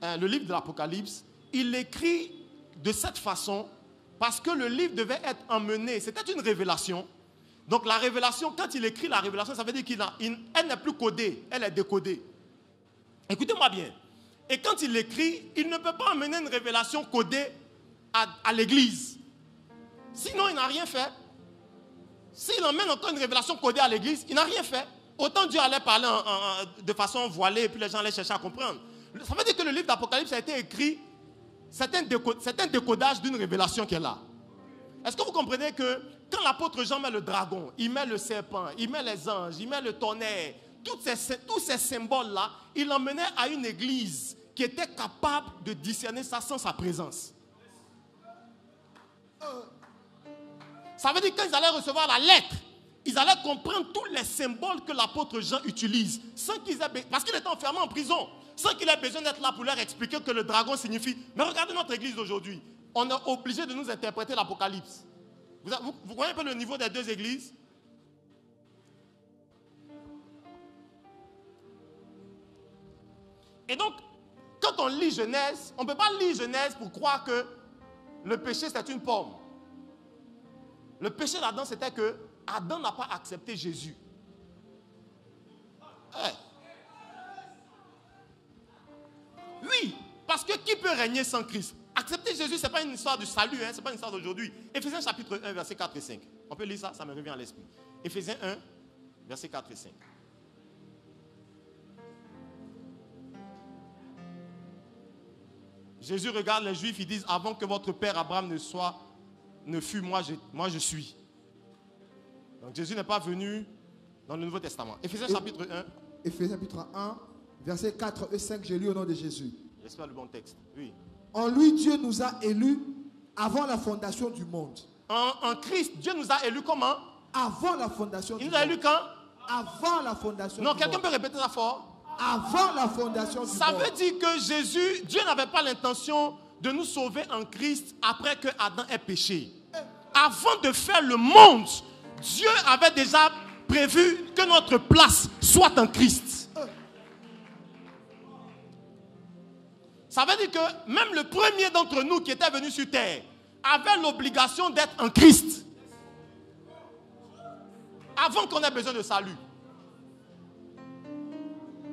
S2: le livre de l'Apocalypse, il l'écrit de cette façon parce que le livre devait être emmené. C'était une révélation. Donc la révélation, quand il écrit la révélation, ça veut dire qu'elle n'est plus codée, elle est décodée. Écoutez-moi bien. Et quand il l'écrit, il ne peut pas emmener une révélation codée à l'église. Sinon, il n'a rien fait. S'il emmène encore une révélation codée à l'église, il n'a rien fait. Autant Dieu allait parler de façon voilée et puis les gens allaient chercher à comprendre. Ça veut dire que le livre d'Apocalypse a été écrit, c'est un décodage d'une révélation qui est là. Est-ce que vous comprenez que quand l'apôtre Jean met le dragon, il met le serpent, il met les anges, il met le tonnerre, tous ces symboles-là, il l'emmenait à une église qui était capable de discerner ça sans sa présence. Ça veut dire que quand ils allaient recevoir la lettre, ils allaient comprendre tous les symboles que l'apôtre Jean utilise, sans qu'ils aient, parce qu'il était enfermé en prison, sans qu'il ait besoin d'être là pour leur expliquer que le dragon signifie. Mais regardez notre église d'aujourd'hui. On est obligé de nous interpréter l'Apocalypse. Vous voyez un peu le niveau des deux églises? Et donc, quand on lit Genèse, on ne peut pas lire Genèse pour croire que le péché c'est une pomme. Le péché d'Adam c'était que Adam n'a pas accepté Jésus. Oui, parce que qui peut régner sans Christ? Accepter Jésus, ce n'est pas une histoire de salut, ce n'est pas une histoire d'aujourd'hui. Éphésiens chapitre 1, versets 4 et 5. On peut lire ça, ça me revient à l'esprit. Éphésiens 1, versets 4 et 5. Jésus regarde les Juifs, ils disent, avant que votre père Abraham ne fût, moi je suis. Donc Jésus n'est pas venu dans le Nouveau Testament. Éphésiens chapitre 1. Éphésiens chapitre 1, versets 4 et 5, j'ai lu au nom de Jésus. J'espère le bon texte. Oui.
S3: En lui, Dieu nous a élus avant la fondation du monde.
S2: En Christ, Dieu nous a élus comment?
S3: Avant la fondation du monde.
S2: Il nous a élus quand?
S3: Avant la fondation du monde.
S2: Non, quelqu'un peut répéter ça fort?
S3: Avant la fondation du monde.
S2: Ça veut dire que Jésus, Dieu n'avait pas l'intention de nous sauver en Christ après que Adam ait péché. Avant de faire le monde, Dieu avait déjà prévu que notre place soit en Christ. Ça veut dire que même le premier d'entre nous qui était venu sur terre avait l'obligation d'être en Christ. Avant qu'on ait besoin de salut.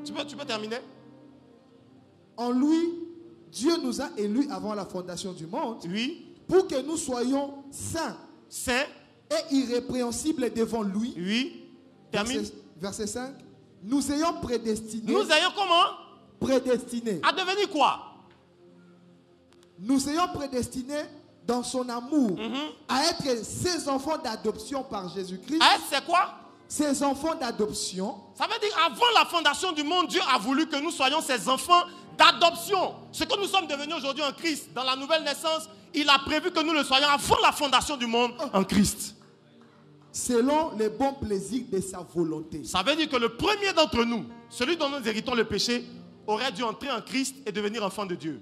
S2: Tu peux terminer?
S3: En lui, Dieu nous a élus avant la fondation du monde.
S2: Oui.
S3: Pour que nous soyons saints.
S2: Saints.
S3: Et irrépréhensibles devant lui.
S2: Oui. Termine.
S3: Verset 5. Nous ayons prédestinés.
S2: Nous ayons comment?
S3: prédestinés.
S2: À devenir quoi?
S3: Nous soyons prédestinés dans son amour à être ses enfants d'adoption par Jésus-Christ.
S2: À être c'est quoi?
S3: Ses enfants d'adoption.
S2: Ça veut dire avant la fondation du monde, Dieu a voulu que nous soyons ses enfants d'adoption. Ce que nous sommes devenus aujourd'hui en Christ, dans la nouvelle naissance, il a prévu que nous le soyons avant la fondation du monde en Christ.
S3: Selon les bons plaisirs de sa volonté.
S2: Ça veut dire que le premier d'entre nous, celui dont nous héritons le péché, aurait dû entrer en Christ et devenir enfant de Dieu.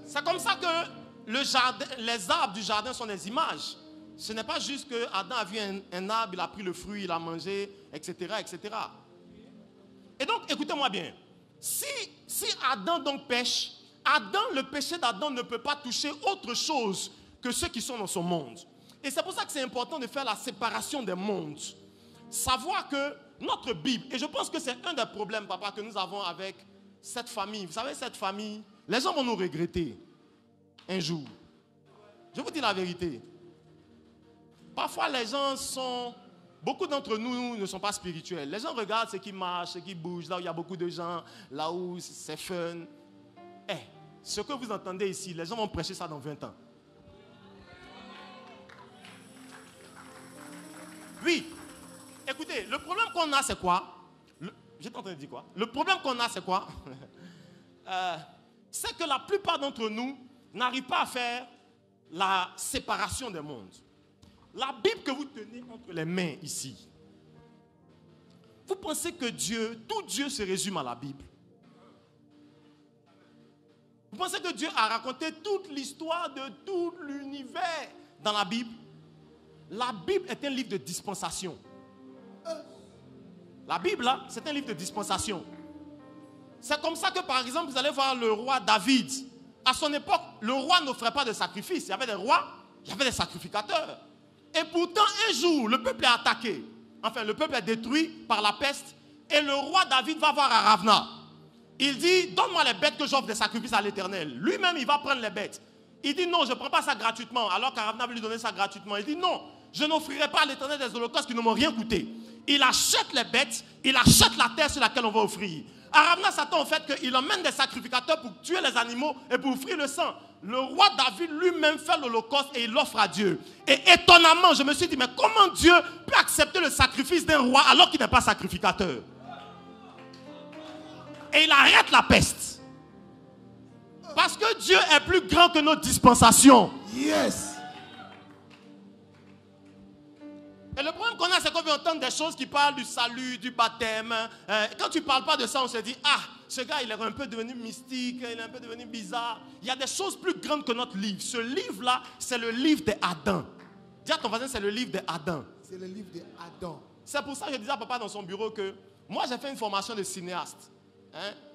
S2: C'est comme ça que les arbres du jardin sont des images. Ce n'est pas juste que Adam a vu un arbre, il a pris le fruit, il a mangé, etc., etc. Et donc, écoutez-moi bien. Si Adam donc pêche, le péché d'Adam ne peut pas toucher autre chose que ceux qui sont dans son monde. Et c'est pour ça que c'est important de faire la séparation des mondes. Savoir que notre Bible, et je pense que c'est un des problèmes, papa, que nous avons avec cette famille. Vous savez, cette famille, les gens vont nous regretter un jour. Je vous dis la vérité. Parfois, les gens sont... Beaucoup d'entre nous ne sont pas spirituels. Les gens regardent ce qui marche, ce qui bouge, là où il y a beaucoup de gens, là où c'est fun. Ce que vous entendez ici, les gens vont prêcher ça dans 20 ans. Oui. Écoutez, le problème qu'on a, c'est quoi? J'étais en train de dire quoi? Le problème qu'on a, c'est quoi? C'est que la plupart d'entre nous n'arrivent pas à faire la séparation des mondes. La Bible que vous tenez entre les mains ici, vous pensez que tout Dieu se résume à la Bible? Vous pensez que Dieu a raconté toute l'histoire de tout l'univers dans la Bible? La Bible est un livre de dispensation. La Bible, là, c'est un livre de dispensation. C'est comme ça que, par exemple, vous allez voir le roi David. À son époque, le roi n'offrait pas de sacrifice. Il y avait des rois, il y avait des sacrificateurs. Et pourtant, un jour, le peuple est attaqué. Enfin, le peuple est détruit par la peste. Et le roi David va voir Aravna. Il dit, donne-moi les bêtes que j'offre des sacrifices à l'Éternel. Lui-même, il va prendre les bêtes. Il dit, non, je ne prends pas ça gratuitement. Alors qu'Aravna veut lui donner ça gratuitement. Il dit, non, je n'offrirai pas à l'Éternel des holocaustes qui ne m'ont rien coûté. Il achète les bêtes, il achète la terre sur laquelle on va offrir. Aravna s'attend au fait qu'il emmène des sacrificateurs pour tuer les animaux et pour offrir le sang. Le roi David lui-même fait l'holocauste et il l'offre à Dieu. Et étonnamment, je me suis dit, mais comment Dieu peut accepter le sacrifice d'un roi alors qu'il n'est pas sacrificateur? Et il arrête la peste. Parce que Dieu est plus grand que nos dispensations.
S3: Yes.
S2: Et le problème qu'on a, c'est qu'on veut entendre des choses qui parlent du salut, du baptême. Quand tu ne parles pas de ça, on se dit, ah, ce gars, il est un peu devenu mystique, il est un peu devenu bizarre. Il y a des choses plus grandes que notre livre. Ce livre-là, c'est le livre d'Adam. Dis à ton voisin, c'est le livre d'Adam.
S3: C'est le livre d'Adam.
S2: C'est pour ça que je disais à papa dans son bureau que moi, j'ai fait une formation de cinéaste.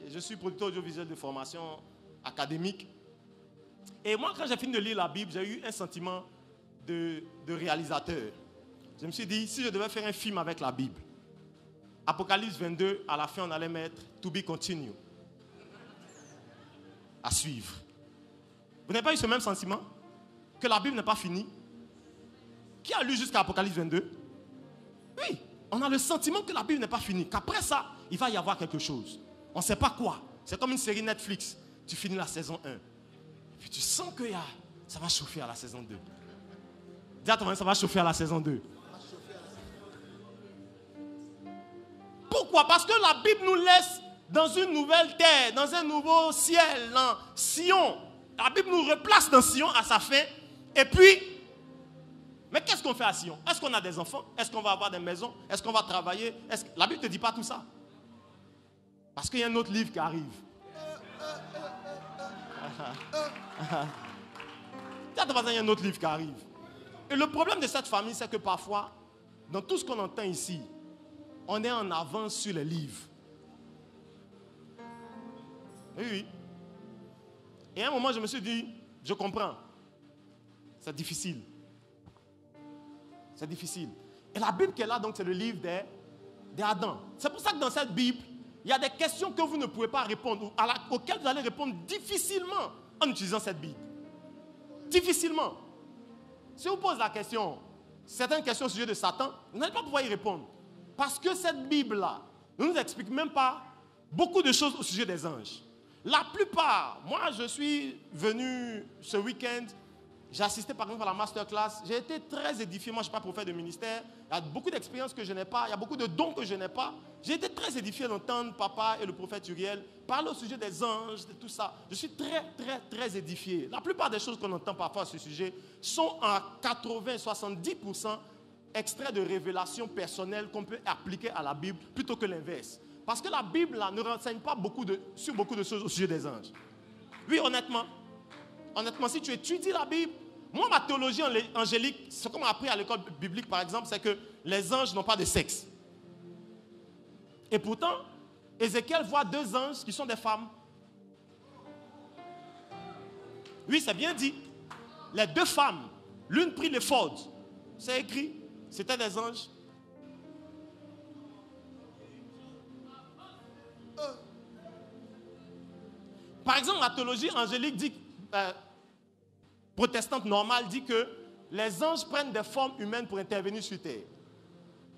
S2: Je suis producteur audiovisuel de formation académique. Et moi, quand j'ai fini de lire la Bible, j'ai eu un sentiment de réalisateur. Je me suis dit, si je devais faire un film avec la Bible, Apocalypse 22, à la fin, on allait mettre « To be continue ». À suivre. Vous n'avez pas eu ce même sentiment? Que la Bible n'est pas finie? Qui a lu jusqu'à Apocalypse 22? Oui, on a le sentiment que la Bible n'est pas finie. Qu'après ça, il va y avoir quelque chose. On ne sait pas quoi. C'est comme une série Netflix. Tu finis la saison 1. Et puis tu sens que ça va chauffer à la saison 2. Dis à ton voisin, ça va chauffer à la saison 2. Pourquoi? Parce que la Bible nous laisse dans une nouvelle terre, dans un nouveau ciel, dans Sion. La Bible nous replace dans Sion à sa fin. Et puis, mais qu'est-ce qu'on fait à Sion? Est-ce qu'on a des enfants? Est-ce qu'on va avoir des maisons? Est-ce qu'on va travailler? La Bible ne te dit pas tout ça. Parce qu'il y a un autre livre qui arrive. Il y a un autre livre qui arrive. Et le problème de cette famille, c'est que parfois, dans tout ce qu'on entend ici, on est en avance sur les livres. Oui. Et à un moment, je me suis dit, je comprends. C'est difficile. C'est difficile. Et la Bible qui est là, donc, c'est le livre d'Adam. C'est pour ça que dans cette Bible, il y a des questions que vous ne pouvez pas répondre, auxquelles vous allez répondre difficilement en utilisant cette Bible. Difficilement. Si vous posez la question, certaines questions au sujet de Satan, vous n'allez pas pouvoir y répondre. Parce que cette Bible-là ne nous explique même pas beaucoup de choses au sujet des anges. La plupart, moi je suis venu ce week-end, j'ai assisté par exemple à la masterclass, j'ai été très édifié. Moi je ne suis pas prophète de ministère, il y a beaucoup d'expériences que je n'ai pas, il y a beaucoup de dons que je n'ai pas. J'ai été très édifié d'entendre papa et le prophète Uriel parler au sujet des anges, de tout ça. Je suis très édifié. La plupart des choses qu'on entend parfois à ce sujet sont à 80-70% extraits de révélations personnelles qu'on peut appliquer à la Bible plutôt que l'inverse. Parce que la Bible là, ne renseigne pas sur beaucoup de choses au sujet des anges. Oui, honnêtement, si tu étudies la Bible, moi, ma théologie angélique, ce qu'on m'a appris à l'école biblique, par exemple, c'est que les anges n'ont pas de sexe. Et pourtant, Ézéchiel voit 2 anges qui sont des femmes. Oui, c'est bien dit. Les 2 femmes, l'une prit l'éphod. C'est écrit, c'était des anges. Par exemple, la théologie angélique dit, protestante normale dit que les anges prennent des formes humaines pour intervenir sur terre.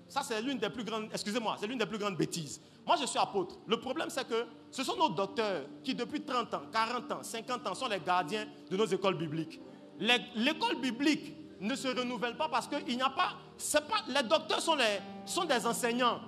S2: Ça, c'est l'une des plus grandes, c'est l'une des plus grandes bêtises. Moi, je suis apôtre. Le problème, c'est que ce sont nos docteurs qui, depuis 30 ans, 40 ans, 50 ans, sont les gardiens de nos écoles bibliques. L'école biblique ne se renouvelle pas parce qu'il n'y a pas, les docteurs sont des enseignants.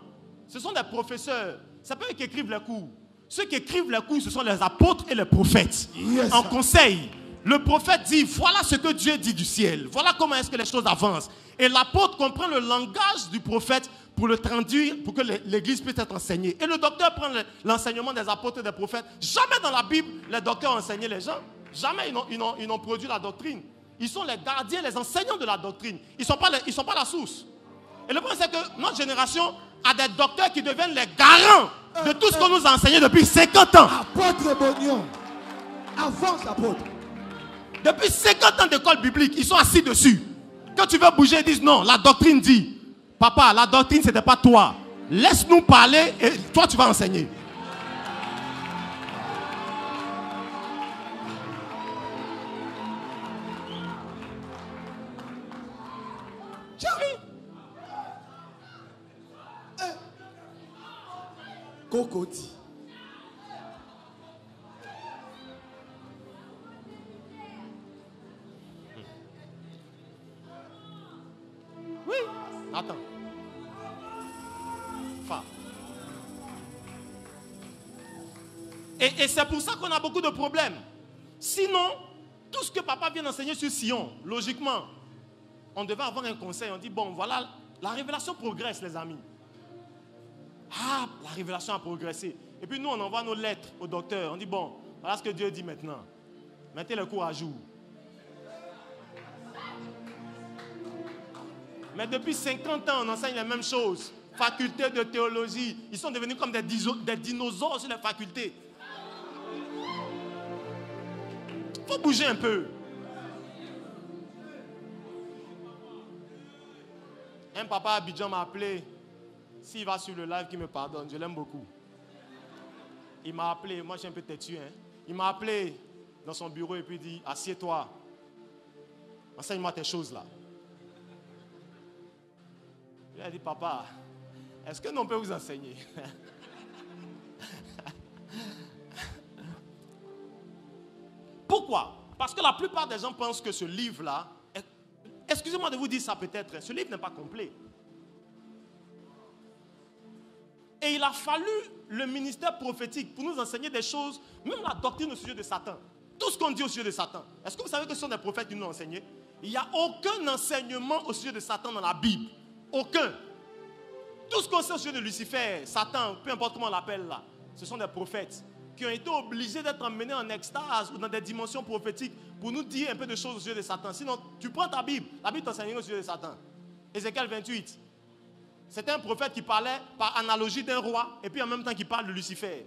S2: Ce sont des professeurs. Ce n'est pas eux qui écrivent les cours. Ceux qui écrivent les cours, ce sont les apôtres et les prophètes. Yes. En conseil, le prophète dit, voilà ce que Dieu dit du ciel. Voilà comment est-ce que les choses avancent. Et l'apôtre comprend le langage du prophète pour le traduire, pour que l'église puisse être enseignée. Et le docteur prend l'enseignement des apôtres et des prophètes. Jamais dans la Bible, les docteurs ont enseigné les gens. Jamais ils n'ont produit la doctrine. Ils sont les gardiens, les enseignants de la doctrine. Ils ne sont pas la source. Et le problème, c'est que notre génération a des docteurs qui deviennent les garants de tout ce qu'on nous a enseigné depuis 50 ans.
S3: Apôtre Bonion, avance apôtre.
S2: Depuis 50 ans d'école biblique, ils sont assis dessus. Quand tu veux bouger, ils disent non, la doctrine dit. Papa, la doctrine, ce n'était pas toi. Laisse-nous parler et toi, tu vas enseigner.
S3: Cocody.
S2: Oui, attends. Et c'est pour ça qu'on a beaucoup de problèmes. Sinon, tout ce que papa vient d'enseigner sur Sion, logiquement, on devait avoir un conseil. On dit, bon, voilà, la révélation progresse, les amis. Ah, la révélation a progressé. Et puis nous, on envoie nos lettres au docteur. On dit, bon, voilà ce que Dieu dit maintenant. Mettez le cours à jour. Mais depuis 50 ans, on enseigne les mêmes choses. Faculté de théologie. Ils sont devenus comme des dinosaures sur les facultés. Il faut bouger un peu. Un papa à Abidjan m'a appelé. S'il va sur le live, qu'il me pardonne. Je l'aime beaucoup. Il m'a appelé. Moi, je suis un peu têtu. Hein. Il m'a appelé dans son bureau et puis dit, assieds-toi. Enseigne-moi tes choses là. Il a dit, papa, est-ce que nous on peut vous enseigner? Pourquoi? Parce que la plupart des gens pensent que ce livre-là, excusez-moi de vous dire ça peut-être, ce livre n'est pas complet. Et il a fallu le ministère prophétique pour nous enseigner des choses, même la doctrine au sujet de Satan. Tout ce qu'on dit au sujet de Satan. Est-ce que vous savez que ce sont des prophètes qui nous ont enseigné? Il n'y a aucun enseignement au sujet de Satan dans la Bible. Aucun. Tout ce qu'on sait au sujet de Lucifer, Satan, peu importe comment on l'appelle là, ce sont des prophètes qui ont été obligés d'être emmenés en extase ou dans des dimensions prophétiques pour nous dire un peu de choses au sujet de Satan. Sinon, tu prends ta Bible, la Bible t'enseigne au sujet de Satan. Ézéchiel 28. C'était un prophète qui parlait par analogie d'un roi et puis en même temps qui parle de Lucifer.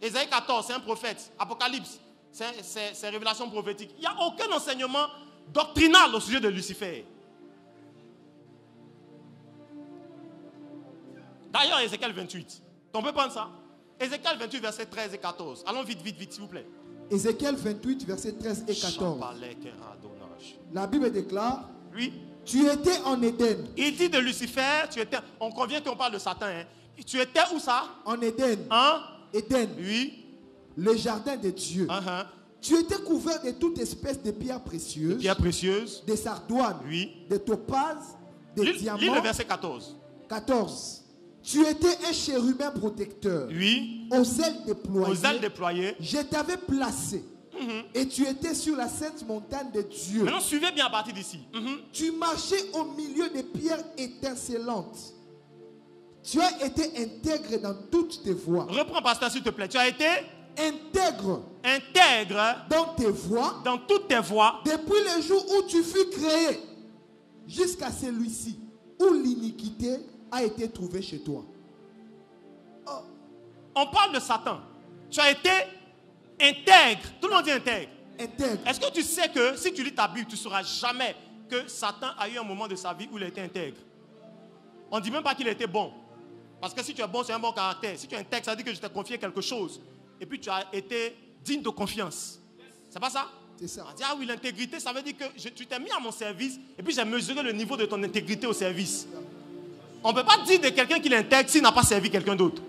S2: Ésaïe 14, c'est un prophète. Apocalypse, c'est révélation prophétique. Il n'y a aucun enseignement doctrinal au sujet de Lucifer. D'ailleurs, Ézéchiel 28. On peut prendre ça. Ézéchiel 28, versets 13 et 14. Allons vite, s'il vous plaît.
S3: Ézéchiel 28, versets 13 et 14. La Bible déclare,
S2: oui.
S3: Tu étais en Éden.
S2: Il dit de Lucifer, on convient qu'on parle de Satan. Hein. Tu étais où ça?
S3: En Éden.
S2: Hein?
S3: Éden.
S2: Oui.
S3: Le jardin de Dieu. Tu étais couvert de toute espèce de pierres précieuses.
S2: De pierres précieuses.
S3: Des sardoines.
S2: Oui.
S3: Des topazes. Des diamants.
S2: Lis le verset 14.
S3: 14. Tu étais un chérubin protecteur.
S2: Oui.
S3: Aux ailes déployées.
S2: Aux ailes déployées.
S3: Je t'avais placé. Et tu étais sur la sainte montagne de Dieu.
S2: Maintenant, suivez bien à partir d'ici.
S3: Tu marchais au milieu des pierres étincelantes. Tu as été intègre dans toutes tes voies.
S2: Reprends, pasteur, s'il te plaît. Tu as été
S3: intègre
S2: dans
S3: tes voies.
S2: Dans toutes tes voies.
S3: Depuis le jour où tu fus créé jusqu'à celui-ci où l'iniquité a été trouvée chez toi.
S2: Oh. On parle de Satan. Tu as été intègre. Tout le monde dit intègre.
S3: Intègre.
S2: Est-ce que tu sais que si tu lis ta Bible, tu ne sauras jamais que Satan a eu un moment de sa vie où il a été intègre. On ne dit même pas qu'il était bon. Parce que si tu es bon, c'est un bon caractère. Si tu es intègre, ça veut dire que je t'ai confié quelque chose. Et puis tu as été digne de confiance. C'est pas ça?
S3: C'est ça.
S2: On dit, ah oui, l'intégrité, ça veut dire que tu t'es mis à mon service et puis j'ai mesuré le niveau de ton intégrité au service. On ne peut pas dire de quelqu'un qu'il est intègre s'il n'a pas servi quelqu'un d'autre.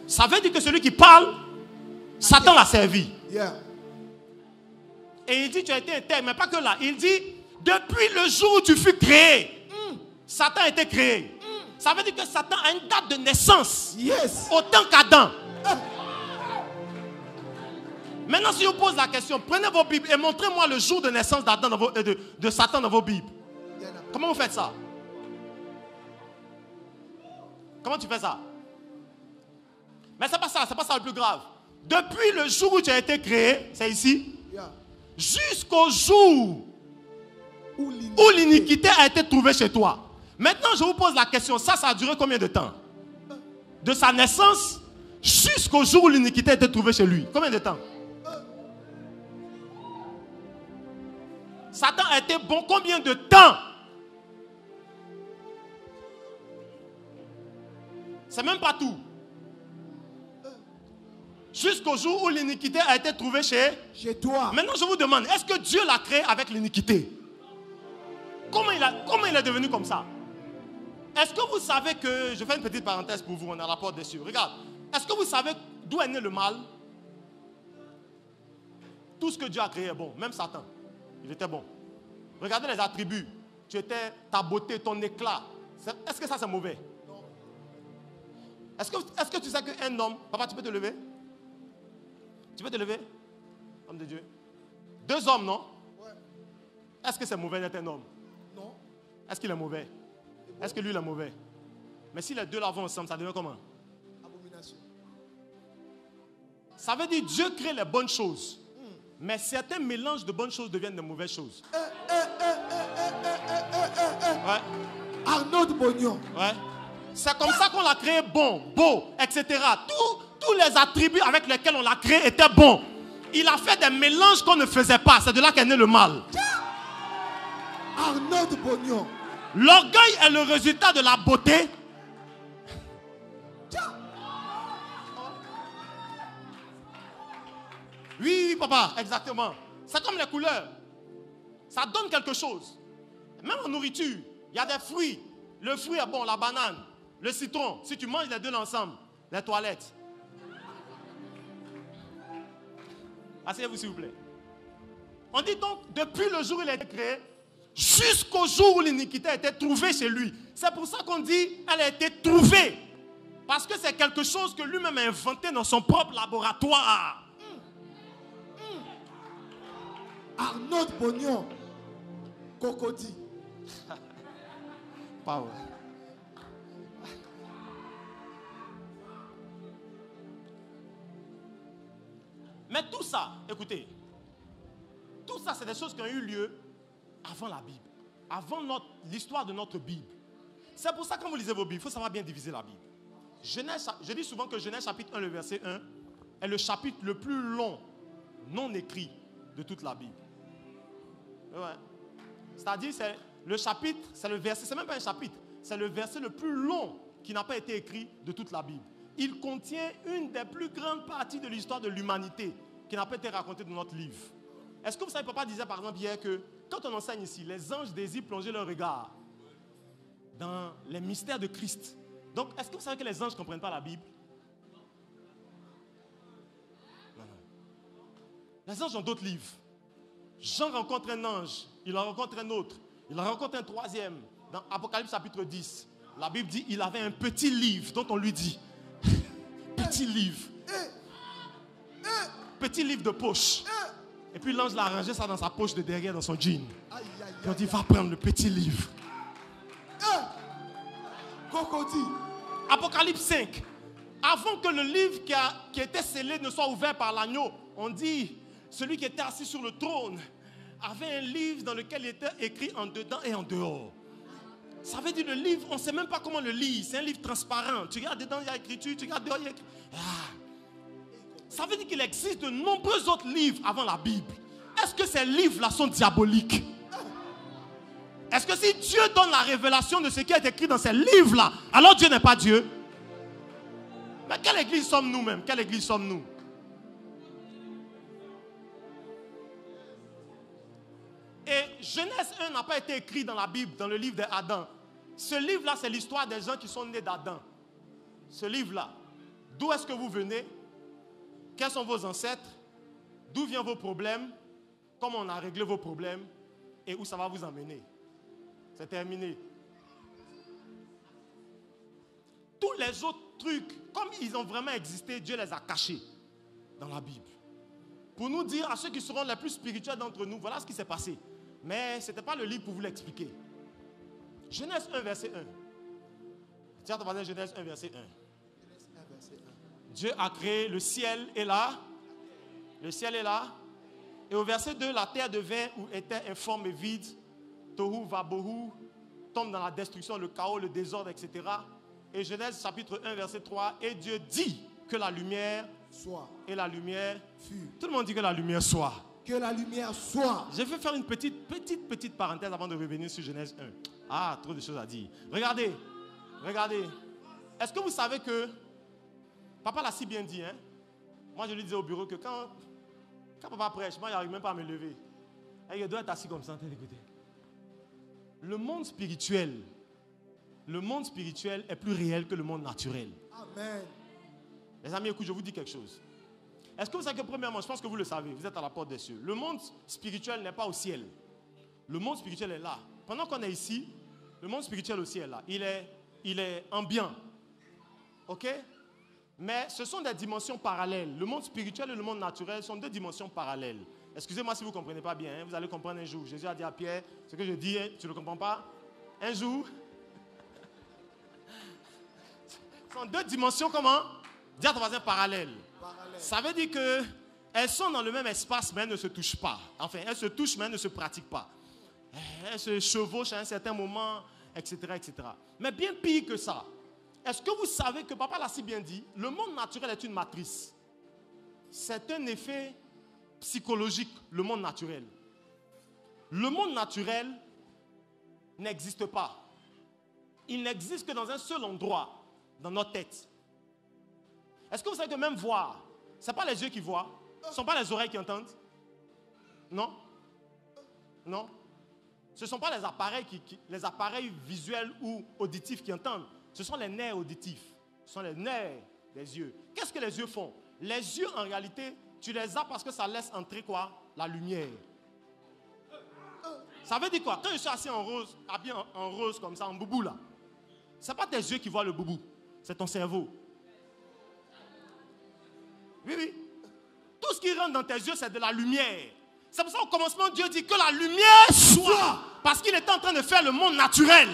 S2: Ça veut dire que celui qui parle, Satan l'a servi.
S3: Yeah.
S2: Et il dit, tu as été intègre, mais pas que là. Il dit, depuis le jour où tu fus créé, Satan a été créé. Ça veut dire que Satan a une date de naissance.
S3: Yes.
S2: Autant qu'Adam. Maintenant, si je vous pose la question, prenez vos Bibles et montrez-moi le jour de naissance d'Adam de Satan dans vos Bibles. Comment vous faites ça? Comment tu fais ça? Mais c'est pas ça le plus grave. Depuis le jour où tu as été créé, c'est ici, jusqu'au jour où l'iniquité a été trouvée chez toi. Maintenant, je vous pose la question, ça a duré combien de temps? De sa naissance jusqu'au jour où l'iniquité a été trouvée chez lui. Combien de temps? Satan a été bon combien de temps? C'est même pas tout. Jusqu'au jour où l'iniquité a été trouvée chez
S3: toi.
S2: Maintenant, je vous demande, est-ce que Dieu l'a créé avec l'iniquité? Comment il est devenu comme ça? Est-ce que vous savez que... Je fais une petite parenthèse pour vous, on a la porte dessus. Regarde, est-ce que vous savez d'où est né le mal? Tout ce que Dieu a créé est bon, même Satan. Il était bon. Regardez les attributs. Ta beauté, ton éclat. Est-ce que ça c'est mauvais? Non. Est-ce que tu sais qu'un homme... Papa, tu peux te lever? Tu peux te lever? Homme de Dieu. 2 hommes, non? Ouais. Est-ce que c'est mauvais d'être un homme? Non. Est-ce qu'il est mauvais? Est-ce que lui il est mauvais? Mais si les deux là vont ensemble, ça devient comment? Abomination. Ça veut dire Dieu crée les bonnes choses. Mais certains mélanges de bonnes choses deviennent de mauvaises choses. Ouais.
S3: Arnaud Bognon.
S2: Ouais. C'est comme ça qu'on l'a créé bon, beau, etc. Tous les attributs avec lesquels on l'a créé étaient bons. Il a fait des mélanges qu'on ne faisait pas. C'est de là qu'est né le mal.
S3: Arnaud Bognon.
S2: L'orgueil est le résultat de la beauté. Oui, papa, exactement. C'est comme les couleurs. Ça donne quelque chose. Même en nourriture, il y a des fruits. Le fruit est bon, la banane, le citron. Si tu manges les deux ensemble, les toilettes. Asseyez-vous s'il vous plaît. On dit donc, depuis le jour où il a été créé, jusqu'au jour où l'iniquité a été trouvée chez lui. C'est pour ça qu'on dit elle a été trouvée. Parce que c'est quelque chose que lui-même a inventé dans son propre laboratoire.
S3: Arnaud Bognon. Cocody.
S2: Power. Mais tout ça, écoutez, tout ça c'est des choses qui ont eu lieu avant la Bible, avant l'histoire de notre Bible. C'est pour ça que quand vous lisez vos Bibles, il faut savoir bien diviser la Bible. Genèse, je dis souvent que Genèse chapitre 1, le verset 1, est le chapitre le plus long, non écrit de toute la Bible. Ouais. C'est-à-dire, c'est le chapitre, c'est le verset, c'est même pas un chapitre, c'est le verset le plus long qui n'a pas été écrit de toute la Bible. Il contient une des plus grandes parties de l'histoire de l'humanité qui n'a pas été racontée dans notre livre. Est-ce que vous savez, papa disait par exemple hier que quand on enseigne ici, les anges désirent plonger leur regard dans les mystères de Christ. Donc, est-ce que vous savez que les anges ne comprennent pas la Bible? Non. Les anges ont d'autres livres. Jean rencontre un ange, il en rencontre un autre, il en rencontre un troisième. Dans Apocalypse chapitre 10, la Bible dit il avait un petit livre dont on lui dit petit livre. Petit livre de poche. Et puis l'ange l'a arrangé ça dans sa poche de derrière, dans son jean. Il a dit va prendre le petit livre. Apocalypse 5. Avant que le livre qui était scellé ne soit ouvert par l'agneau, on dit celui qui était assis sur le trône avait un livre dans lequel il était écrit en dedans et en dehors. Ça veut dire le livre, on ne sait même pas comment le lire. C'est un livre transparent. Tu regardes dedans, il y a écriture. Tu regardes dehors, il y a écriture. Ça veut dire qu'il existe de nombreux autres livres avant la Bible. Est-ce que ces livres-là sont diaboliques? Est-ce que si Dieu donne la révélation de ce qui est écrit dans ces livres-là, alors Dieu n'est pas Dieu? Mais quelle église sommes-nous même? Quelle église sommes-nous? Et Genèse 1 n'a pas été écrit dans la Bible, dans le livre d'Adam. Ce livre-là, c'est l'histoire des gens qui sont nés d'Adam. Ce livre-là, d'où est-ce que vous venez? Quels sont vos ancêtres? D'où viennent vos problèmes? Comment on a réglé vos problèmes? Et où ça va vous emmener? C'est terminé. Tous les autres trucs, comme ils ont vraiment existé, Dieu les a cachés dans la Bible. Pour nous dire à ceux qui seront les plus spirituels d'entre nous, voilà ce qui s'est passé. Mais ce n'était pas le livre pour vous l'expliquer. Genèse 1, verset 1. Tiens, on va dire Genèse 1, verset 1. Dieu a créé le ciel et là. Le ciel est là. Et au verset 2, la terre devint ou était informe et vide. Tohu vabohu, tombe dans la destruction, le chaos, le désordre, etc. Et Genèse chapitre 1, verset 3. Et Dieu dit que la lumière
S3: soit.
S2: Et la lumière
S3: fut.
S2: Tout le monde dit que la lumière soit.
S3: Que la lumière soit.
S2: Je vais faire une petite parenthèse avant de revenir sur Genèse 1. Ah, trop de choses à dire. Regardez. Est-ce que vous savez que papa l'a si bien dit, hein? Moi, je lui disais au bureau que quand papa prêche, moi, il n'arrive même pas à me lever. Et il doit être assis comme ça en train d'écouter. Le monde spirituel est plus réel que le monde naturel.
S3: Amen.
S2: Les amis, écoutez, je vous dis quelque chose. Est-ce que vous savez que premièrement, je pense que vous le savez, vous êtes à la porte des cieux. Le monde spirituel n'est pas au ciel. Le monde spirituel est là. Pendant qu'on est ici, le monde spirituel aussi est là. Il est ambiant. Ok? Mais ce sont des dimensions parallèles. Le monde spirituel et le monde naturel sont deux dimensions parallèles. Excusez-moi si vous ne comprenez pas bien. Hein? Vous allez comprendre un jour. Jésus a dit à Pierre, ce que je dis, hein, tu ne le comprends pas? Un jour. Ce sont deux dimensions comment? Dis à ton voisin parallèles. Ça veut dire qu'elles sont dans le même espace, mais elles ne se touchent pas. Enfin, elles se touchent, mais elles ne se pratiquent pas. Elles se chevauchent à un certain moment, etc., etc. Mais bien pire que ça, est-ce que vous savez que papa l'a si bien dit, le monde naturel est une matrice. C'est un effet psychologique, le monde naturel. Le monde naturel n'existe pas. Il n'existe que dans un seul endroit, dans notre tête. Est-ce que vous savez que même voir, ce n'est pas les yeux qui voient, ce ne sont pas les oreilles qui entendent? Non? Non? Ce ne sont pas les appareils visuels ou auditifs qui entendent. Ce sont les nerfs auditifs. Ce sont les nerfs des yeux. Qu'est-ce que les yeux font? Les yeux, en réalité, tu les as parce que ça laisse entrer quoi? La lumière. Ça veut dire quoi? Quand je suis assis en rose, habillé en rose comme ça, en boubou là, ce n'est pas tes yeux qui voient le boubou, c'est ton cerveau. Oui, oui. Tout ce qui rentre dans tes yeux, c'est de la lumière. C'est pour ça qu'au commencement, Dieu dit que la lumière soit. Parce qu'il était en train de faire le monde naturel.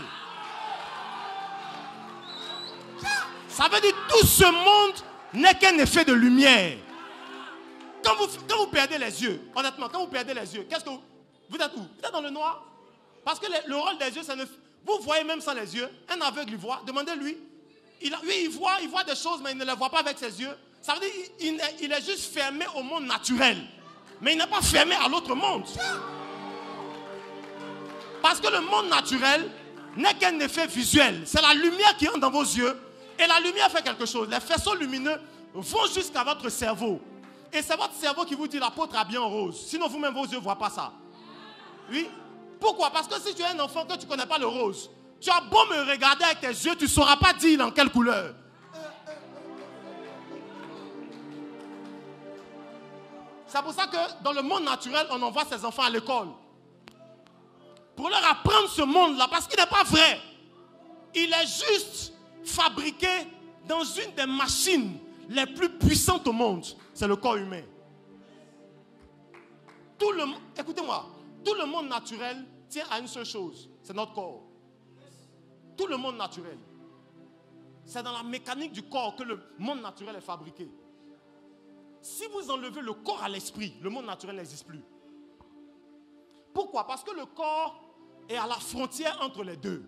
S2: Ça veut dire que tout ce monde n'est qu'un effet de lumière. Quand vous perdez les yeux, honnêtement, quand vous perdez les yeux, qu'est-ce que vous êtes où? Vous êtes dans le noir? Parce que le rôle des yeux, c'est ne... Vous voyez même sans les yeux. Un aveugle, il voit. Demandez-lui. Il voit des choses, mais il ne les voit pas avec ses yeux. Ça veut dire qu'il est juste fermé au monde naturel. Mais il n'est pas fermé à l'autre monde. Parce que le monde naturel n'est qu'un effet visuel. C'est la lumière qui entre dans vos yeux. Et la lumière fait quelque chose. Les faisceaux lumineux vont jusqu'à votre cerveau. Et c'est votre cerveau qui vous dit l'apôtre habillé en rose. Sinon vous-même vos yeux ne voient pas ça. Oui. Pourquoi? Parce que si tu es un enfant que tu ne connais pas le rose, tu as beau me regarder avec tes yeux, tu ne sauras pas dire dans quelle couleur. C'est pour ça que dans le monde naturel, on envoie ses enfants à l'école. Pour leur apprendre ce monde-là, parce qu'il n'est pas vrai. Il est juste fabriqué dans une des machines les plus puissantes au monde. C'est le corps humain. Écoutez-moi, tout le monde naturel tient à une seule chose, c'est notre corps. Tout le monde naturel. C'est dans la mécanique du corps que le monde naturel est fabriqué. Si vous enlevez le corps à l'esprit, le monde naturel n'existe plus. Pourquoi? Parce que le corps est à la frontière entre les deux.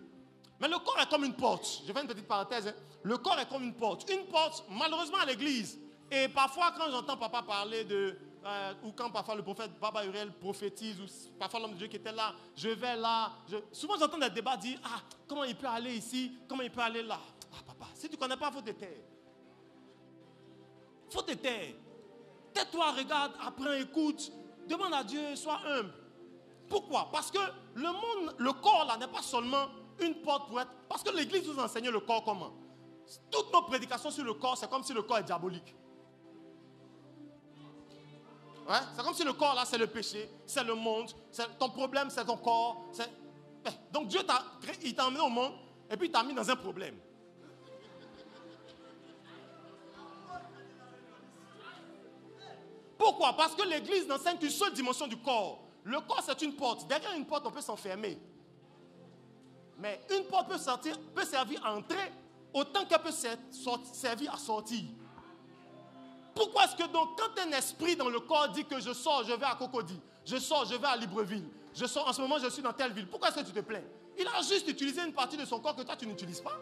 S2: Mais le corps est comme une porte. Je fais une petite parenthèse. Le corps est comme une porte. Une porte, malheureusement à l'église. Et parfois quand j'entends papa parler de... ou quand parfois le prophète Baba Uriel prophétise, ou parfois l'homme de Dieu qui était là, je vais là. Souvent j'entends des débats dire, ah, comment il peut aller ici, comment il peut aller là. Ah papa, si tu ne connais pas, il faut te taire. Il faut te taire. Tais-toi, regarde, apprends, écoute, demande à Dieu, sois humble. Pourquoi? Parce que le monde, le corps là n'est pas seulement une porte pour être... Parce que l'église nous enseigne le corps comment? Toutes nos prédications sur le corps, c'est comme si le corps est diabolique. Ouais? C'est comme si le corps là c'est le péché, c'est le monde, ton problème c'est ton corps. Donc Dieu t'a emmené au monde et puis il t'a mis dans un problème. Pourquoi? Parce que l'église n'enseigne qu'une seule dimension du corps. Le corps c'est une porte. Derrière une porte on peut s'enfermer. Mais une porte peut servir à entrer autant qu'elle peut servir à sortir. Pourquoi est-ce que donc quand un esprit dans le corps dit que je sors, je vais à Cocody, je sors, je vais à Libreville, je sors, en ce moment je suis dans telle ville, pourquoi est-ce que tu te plains? Il a juste utilisé une partie de son corps que toi tu n'utilises pas.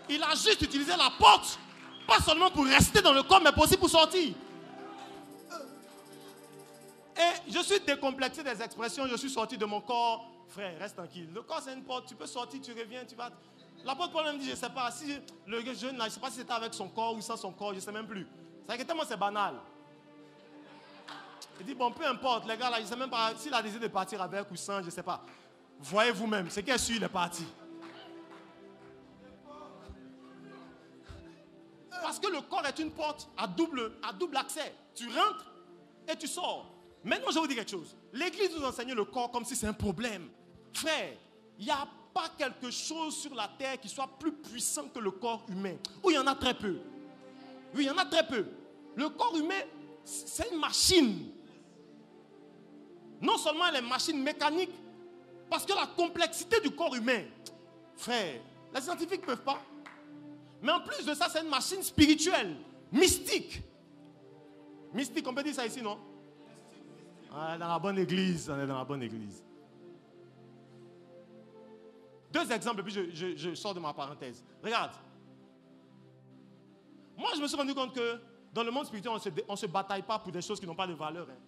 S2: Il a juste utilisé la porte, pas seulement pour rester dans le corps, mais aussi pour sortir. Et je suis décomplexé des expressions, je suis sorti de mon corps. Frère, reste tranquille. Le corps c'est une porte, tu peux sortir, tu reviens, tu vas... L'apôtre Paul me dit, je ne sais pas, si le jeune là, je ne sais pas si c'était avec son corps ou sans son corps, je ne sais même plus. C'est que tellement c'est banal. Il dit, bon, peu importe, les gars là, je ne sais même pas s'il a décidé de partir avec ou sans, je ne sais pas. Voyez vous-même, c'est qu'il est sûr, il est parti. Parce que le corps est une porte à double accès. Tu rentres et tu sors. Maintenant, je vais vous dire quelque chose. L'église nous enseigne le corps comme si c'est un problème. Frère, il n'y a pas quelque chose sur la terre qui soit plus puissant que le corps humain. Ou il y en a très peu. Oui, il y en a très peu. Le corps humain, c'est une machine. Non seulement elle est machine mécanique, parce que la complexité du corps humain, frère, les scientifiques ne peuvent pas. Mais en plus de ça, c'est une machine spirituelle, mystique. Mystique, on peut dire ça ici, non? On est dans la bonne église, on est dans la bonne église. Deux exemples, puis je sors de ma parenthèse. Regarde. Moi, je me suis rendu compte que dans le monde spirituel, on ne se bataille pas pour des choses qui n'ont pas de valeur. Hein.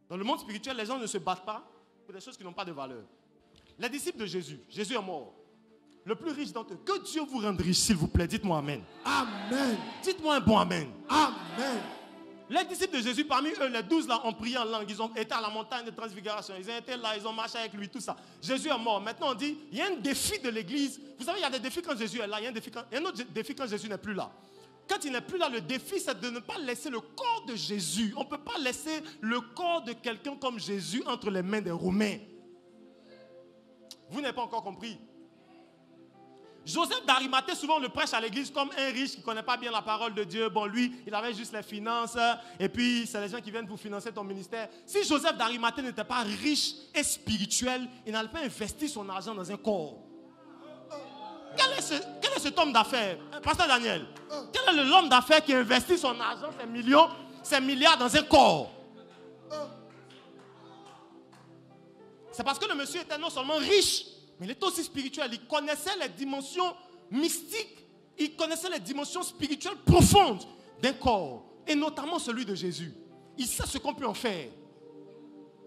S2: Dans le monde spirituel, les gens ne se battent pas pour des choses qui n'ont pas de valeur. Les disciples de Jésus, Jésus est mort. Le plus riche d'entre eux, que Dieu vous rende riche, s'il vous plaît. Dites-moi amen.
S3: Amen.
S2: Dites-moi un bon amen.
S3: Amen.
S2: Les disciples de Jésus, parmi eux, les 12 là, ont prié en langue. Ils ont été à la montagne de transfiguration. Ils ont été là, ils ont marché avec lui, tout ça. Jésus est mort. Maintenant, on dit, il y a un défi de l'église. Vous savez, il y a des défis quand Jésus est là. Il y a un autre défi quand Jésus n'est plus là. Quand il n'est plus là, le défi, c'est de ne pas laisser le corps de Jésus. On ne peut pas laisser le corps de quelqu'un comme Jésus entre les mains des Romains. Vous n'avez pas encore compris. Joseph d'Arimathée, souvent on le prêche à l'église comme un riche qui ne connaît pas bien la parole de Dieu. Bon, lui, il avait juste les finances et puis c'est les gens qui viennent pour financer ton ministère. Si Joseph d'Arimathée n'était pas riche et spirituel, il n'allait pas investir son argent dans un corps. Quel est cet homme d'affaires, Pasteur Daniel? Quel est l'homme d'affaires qui investit son argent, ses millions, ses milliards dans un corps? C'est parce que le monsieur était non seulement riche, mais il est aussi spirituel. Il connaissait les dimensions mystiques. Il connaissait les dimensions spirituelles profondes d'un corps. Et notamment celui de Jésus. Il sait ce qu'on peut en faire.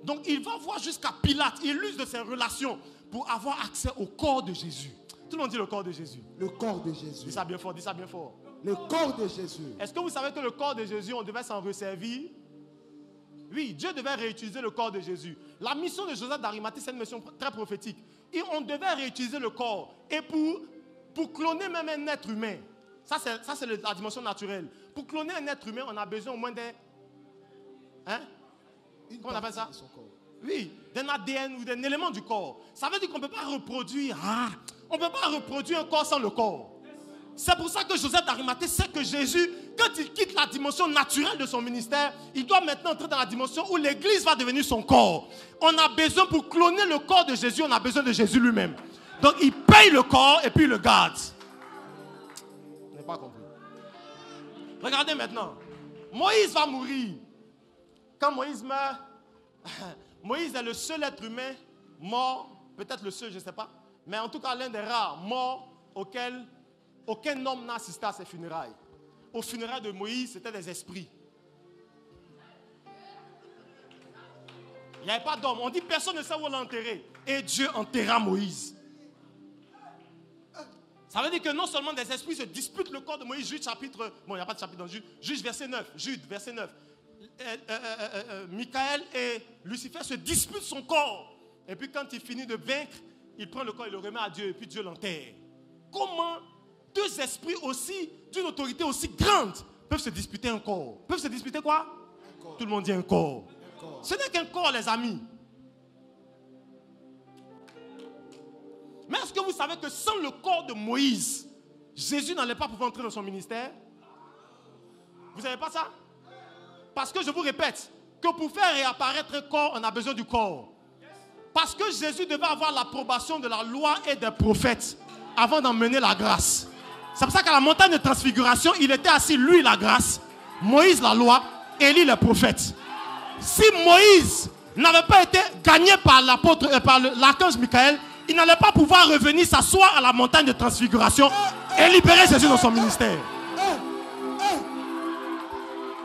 S2: Donc il va voir jusqu'à Pilate. Il use de ses relations pour avoir accès au corps de Jésus. Tout le monde dit le corps de Jésus.
S3: Le corps de Jésus.
S2: Dis ça bien fort, dis ça bien fort.
S3: Le corps de Jésus.
S2: Est-ce que vous savez que le corps de Jésus, on devait s'en resservir? Oui, Dieu devait réutiliser le corps de Jésus. La mission de Joseph d'Arimathée, c'est une mission très prophétique. Et on devait réutiliser le corps. Et pour cloner même un être humain, ça c'est la dimension naturelle. Pour cloner un être humain, on a besoin au moins d'un... Hein? Comment on appelle ça? Oui, d'un ADN ou d'un élément du corps. Ça veut dire qu'on ne peut pas reproduire. On ne peut pas reproduire un corps sans le corps. C'est pour ça que Joseph d'Arimathée sait que Jésus, quand il quitte la dimension naturelle de son ministère, il doit maintenant entrer dans la dimension où l'église va devenir son corps. On a besoin, pour cloner le corps de Jésus, on a besoin de Jésus lui-même. Donc il paye le corps et puis il le garde. Vous n'avez pas compris. Regardez maintenant. Moïse va mourir. Quand Moïse meurt, Moïse est le seul être humain mort, peut-être le seul, je ne sais pas, mais en tout cas l'un des rares morts auquel aucun homme n'a assisté à ses funérailles. Aux funérailles de Moïse, c'était des esprits. Il n'y avait pas d'homme. On dit personne ne sait où on l'a enterré. Et Dieu enterra Moïse. Ça veut dire que non seulement des esprits se disputent le corps de Moïse, Jude chapitre... Bon, il n'y a pas de chapitre dans Jude. Jude verset 9. Jude verset 9. Michael et Lucifer se disputent son corps. Et puis quand il finit de vaincre, il prend le corps et le remet à Dieu. Et puis Dieu l'enterre. Comment deux esprits aussi, d'une autorité aussi grande, peuvent se disputer un corps? Peuvent se disputer quoi? Tout le monde dit un corps. Ce n'est qu'un corps, les amis. Mais est-ce que vous savez que sans le corps de Moïse, Jésus n'allait pas pouvoir entrer dans son ministère? Vous ne savez pas ça? Parce que je vous répète, que pour faire réapparaître un corps, on a besoin du corps. Parce que Jésus devait avoir l'approbation de la loi et des prophètes avant d'emmener la grâce. C'est pour ça qu'à la montagne de transfiguration, il était assis, lui, la grâce, Moïse, la loi, Élie, les prophètes. Si Moïse n'avait pas été gagné par l'archange Michael, il n'allait pas pouvoir revenir s'asseoir à la montagne de transfiguration et libérer Jésus dans son ministère.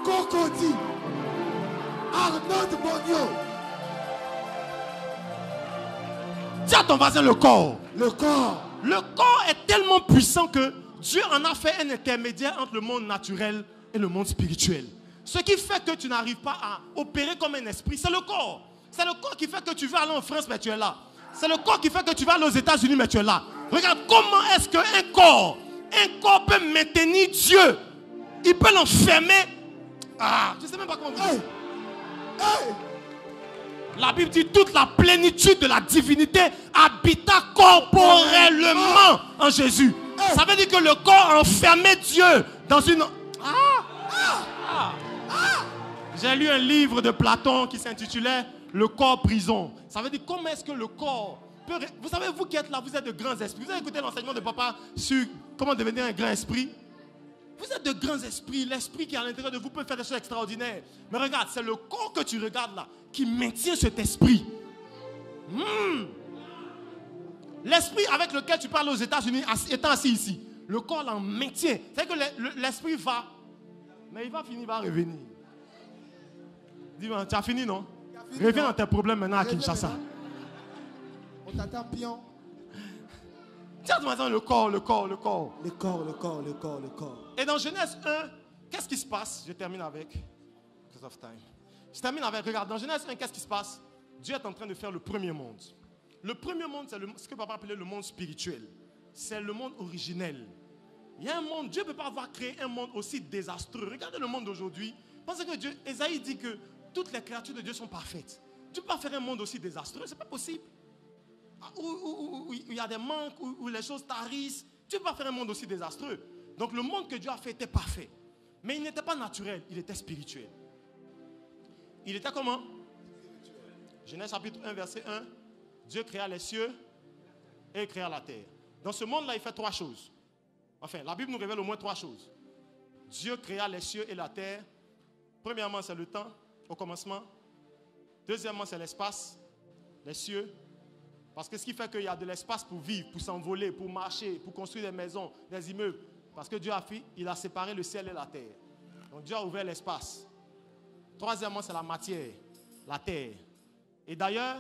S3: Cocody, Arnaud de Monio.
S2: Dis à ton voisin le corps.
S3: Le corps.
S2: Le corps est tellement puissant que Dieu en a fait un intermédiaire entre le monde naturel et le monde spirituel. Ce qui fait que tu n'arrives pas à opérer comme un esprit, c'est le corps. C'est le corps qui fait que tu veux aller en France, mais tu es là. C'est le corps qui fait que tu vas aller aux États-Unis, mais tu es là. Regarde comment est-ce qu'un corps peut maintenir Dieu. Il peut l'enfermer. Je ne sais même pas comment vous dire. La Bible dit toute la plénitude de la divinité habita corporellement en Jésus. Ça veut dire que le corps enfermait Dieu dans une... J'ai lu un livre de Platon qui s'intitulait Le corps prison. Ça veut dire comment est-ce que le corps peut... Vous savez, vous qui êtes là, vous êtes de grands esprits. Vous avez écouté l'enseignement de papa sur comment devenir un grand esprit. Vous êtes de grands esprits. L'esprit qui est à l'intérieur de vous peut faire des choses extraordinaires. Mais regarde, c'est le corps que tu regardes là qui maintient cet esprit. L'esprit avec lequel tu parles aux États-Unis étant assis ici, le corps l'en maintient. C'est que l'esprit va, mais il va finir par revenir. Dis-moi, tu as fini, non? Reviens dans tes problèmes maintenant à Kinshasa.
S3: On t'attend pion.
S2: Tiens, maintenant le corps.
S3: Le corps.
S2: Et dans Genèse 1, qu'est-ce qui se passe? Je termine avec. Because of time. Je termine avec, regarde, dans Genèse 1, qu'est-ce qui se passe? Dieu est en train de faire le premier monde. Le premier monde, c'est ce que papa appelait le monde spirituel. C'est le monde originel. Il y a un monde, Dieu ne peut pas avoir créé un monde aussi désastreux. Regardez le monde d'aujourd'hui. Pensez que Dieu, Ésaïe dit que toutes les créatures de Dieu sont parfaites. Dieu ne peut pas faire un monde aussi désastreux, ce n'est pas possible. Où il y a des manques, où les choses tarissent. Dieu ne peut pas faire un monde aussi désastreux. Donc le monde que Dieu a fait était parfait. Mais il n'était pas naturel, il était spirituel. Il était comment? Genèse chapitre 1, verset 1. Dieu créa les cieux et créa la terre. Dans ce monde-là, il fait trois choses. Enfin, la Bible nous révèle au moins trois choses. Dieu créa les cieux et la terre. Premièrement, c'est le temps, au commencement. Deuxièmement, c'est l'espace, les cieux. Parce que ce qui fait qu'il y a de l'espace pour vivre, pour s'envoler, pour marcher, pour construire des maisons, des immeubles. Parce que Dieu a fait, il a séparé le ciel et la terre. Donc Dieu a ouvert l'espace. Troisièmement, c'est la matière, la terre. Et d'ailleurs,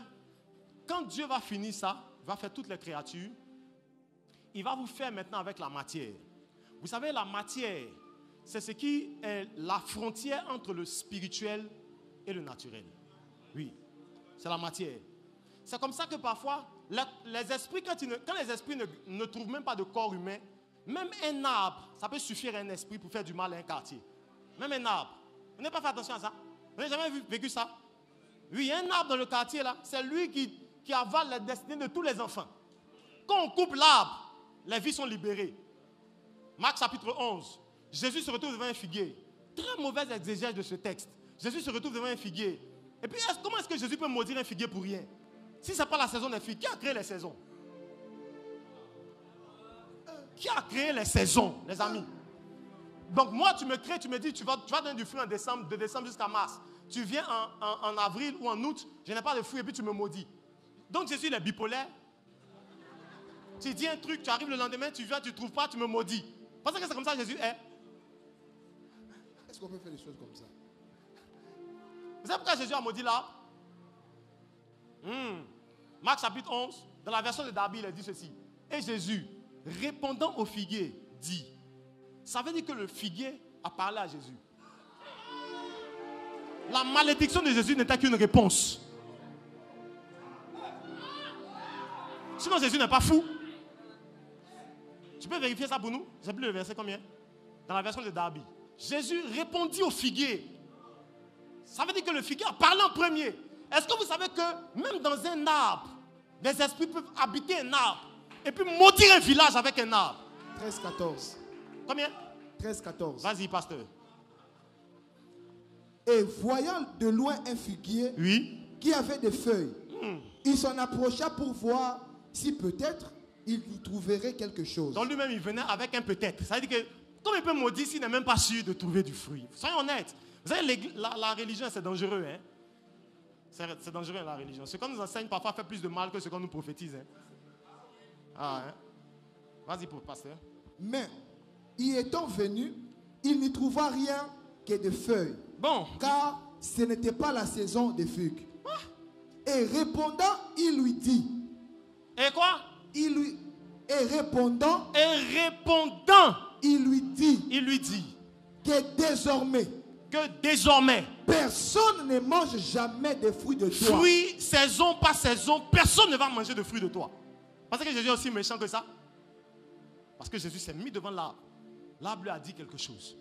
S2: quand Dieu va finir ça, va faire toutes les créatures, il va vous faire maintenant avec la matière. Vous savez, la matière, c'est ce qui est la frontière entre le spirituel et le naturel. Oui, c'est la matière. C'est comme ça que parfois, les esprits, quand les esprits ne trouvent même pas de corps humain, même un arbre, ça peut suffire à un esprit pour faire du mal à un quartier. Même un arbre. Vous n'avez pas fait attention à ça? Vous n'avez jamais vécu ça? Oui, il y a un arbre dans le quartier là, c'est lui qui avale la destinée de tous les enfants. Quand on coupe l'arbre, les vies sont libérées. Marc chapitre 11. Jésus se retrouve devant un figuier. Très mauvaise exégèse de ce texte. Jésus se retrouve devant un figuier. Et puis, comment est-ce que Jésus peut maudire un figuier pour rien? Si ce n'est pas la saison des figues, qui a créé les saisons? Qui a créé les saisons, les amis? Donc, moi, tu me crées, tu me dis, tu vas donner du fruit en décembre, de décembre jusqu'à mars. Tu viens en avril ou en août, je n'ai pas de fruits et puis tu me maudis. Donc, Jésus, il est bipolaire. Tu dis un truc, tu arrives le lendemain, tu viens, tu ne trouves pas, tu me maudis. Parce que c'est comme ça que Jésus est.
S3: Est-ce qu'on peut faire des choses comme ça?
S2: Vous savez pourquoi Jésus a maudit là? Marc chapitre 11, dans la version de Darby, il a dit ceci. Et Jésus, répondant au figuier, dit. Ça veut dire que le figuier a parlé à Jésus. La malédiction de Jésus n'était qu'une réponse. Sinon Jésus n'est pas fou. Tu peux vérifier ça pour nous? Je ne sais plus le verset combien. Dans la version de Darby. Jésus répondit au figuier. Ça veut dire que le figuier a parlé en premier. Est-ce que vous savez que même dans un arbre, des esprits peuvent habiter un arbre et puis maudire un village avec un arbre?
S3: 13-14.
S2: Combien?
S3: 13-14.
S2: Vas-y, pasteur.
S3: Et voyant de loin un figuier qui avait des feuilles, il s'en approcha pour voir si peut-être il y trouverait quelque chose.
S2: Donc lui-même, il venait avec un peut-être. Ça veut dire que, comment il peut maudire s'il n'est même pas sûr de trouver du fruit? Soyons honnêtes. Vous savez, la religion, c'est dangereux. Hein? C'est dangereux, la religion. Ce qu'on nous enseigne parfois fait plus de mal que ce qu'on nous prophétise. Hein? Ah, hein? Vas-y, pour pasteur.
S3: Mais, y étant venu, il n'y trouva rien que des feuilles. Bon. Car ce n'était pas la saison des figues. Et répondant, il lui dit.
S2: Et quoi?
S3: Et répondant,
S2: il lui dit
S3: que désormais, personne ne mange jamais des fruits de toi.
S2: Fruits, saison, pas saison, personne ne va manger de fruits de toi. Parce que Jésus est aussi méchant que ça. Parce que Jésus s'est mis devant l'arbre. L'arbre lui a dit quelque chose.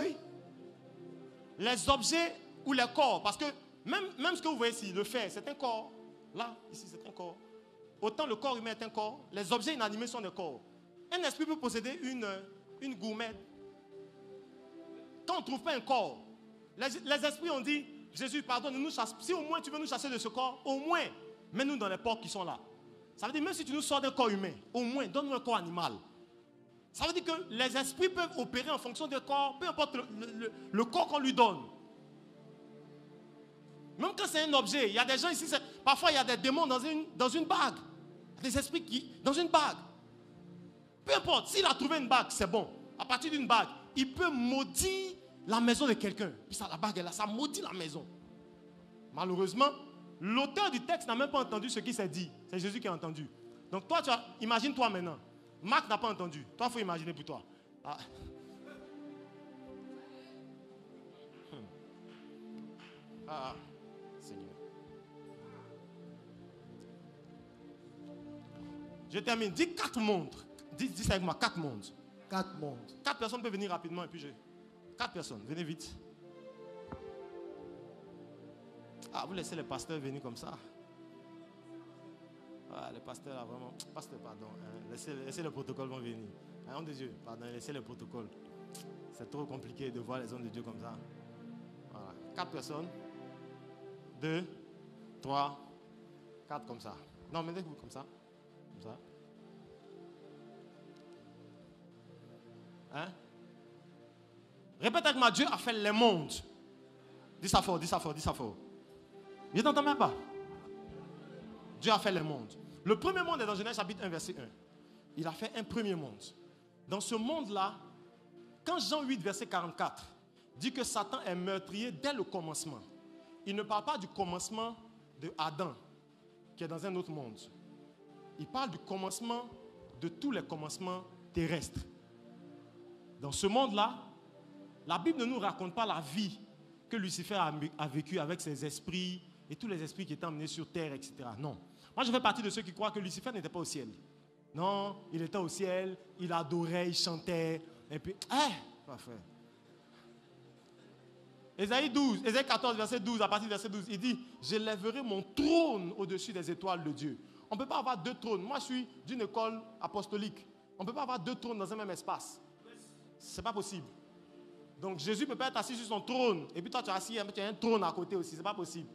S2: Oui. Les objets ou les corps, parce que même ce que vous voyez ici, le fer, c'est un corps. Là, ici, c'est un corps. Autant le corps humain est un corps, les objets inanimés sont des corps. Un esprit peut posséder une gourmette. Quand on ne trouve pas un corps, les esprits ont dit, Jésus, pardonne-nous, si au moins tu veux nous chasser de ce corps, au moins, mets-nous dans les porcs qui sont là. Ça veut dire, même si tu nous sors d'un corps humain, au moins, donne-nous un corps animal. Ça veut dire que les esprits peuvent opérer en fonction des corps, peu importe le corps qu'on lui donne. Même quand c'est un objet, il y a des gens ici, parfois il y a des démons dans une bague. Des esprits dans une bague. Peu importe, s'il a trouvé une bague, c'est bon. À partir d'une bague, il peut maudire la maison de quelqu'un. Puis ça, la bague est là, ça maudit la maison. Malheureusement, l'auteur du texte n'a même pas entendu ce qui s'est dit. C'est Jésus qui a entendu. Donc toi, imagine-toi maintenant. Marc n'a pas entendu. Toi, il faut imaginer pour toi. Ah. Ah, Seigneur. Je termine. Dis 4 mondes. Dis ça avec moi, 4 mondes.
S3: 4 mondes.
S2: 4 personnes peuvent venir rapidement et puis 4 personnes, venez vite. Ah, vous laissez les pasteurs venir comme ça. Ah, les pasteurs là, vraiment. Pasteur, pardon. Hein. Laissez le protocole vont venir. Hein, homme de Dieu, pardon, laissez le protocole. C'est trop compliqué de voir les hommes de Dieu comme ça. Voilà. 4 personnes. 2, 3, 4 comme ça. Non, mettez-vous comme ça. Comme ça. Hein? Répète avec moi, Dieu a fait les mondes. Dis ça fort, dis ça fort, dis ça fort. Je t'entends même pas. Dieu a fait les mondes. Le premier monde est dans Genèse chapitre 1, verset 1. Il a fait un premier monde. Dans ce monde-là, quand Jean 8, verset 44, dit que Satan est meurtrier dès le commencement, il ne parle pas du commencement de Adam, qui est dans un autre monde. Il parle du commencement de tous les commencements terrestres.
S4: Dans ce monde-là, la Bible ne nous raconte pas la vie que Lucifer a vécue avec ses esprits et tous les esprits qui étaient emmenés sur terre, etc. Non. Moi, je fais partie de ceux qui croient que Lucifer n'était pas au ciel. Non, il était au ciel, il adorait, il chantait, et puis, parfait. Ésaïe 14, verset 12, à partir du verset 12, il dit, je lèverai mon trône au-dessus des étoiles de Dieu. On ne peut pas avoir deux trônes. Moi, je suis d'une école apostolique. On ne peut pas avoir deux trônes dans un même espace. Ce n'est pas possible. Donc, Jésus ne peut pas être assis sur son trône, et puis toi, tu as un trône à côté aussi. Ce n'est pas possible.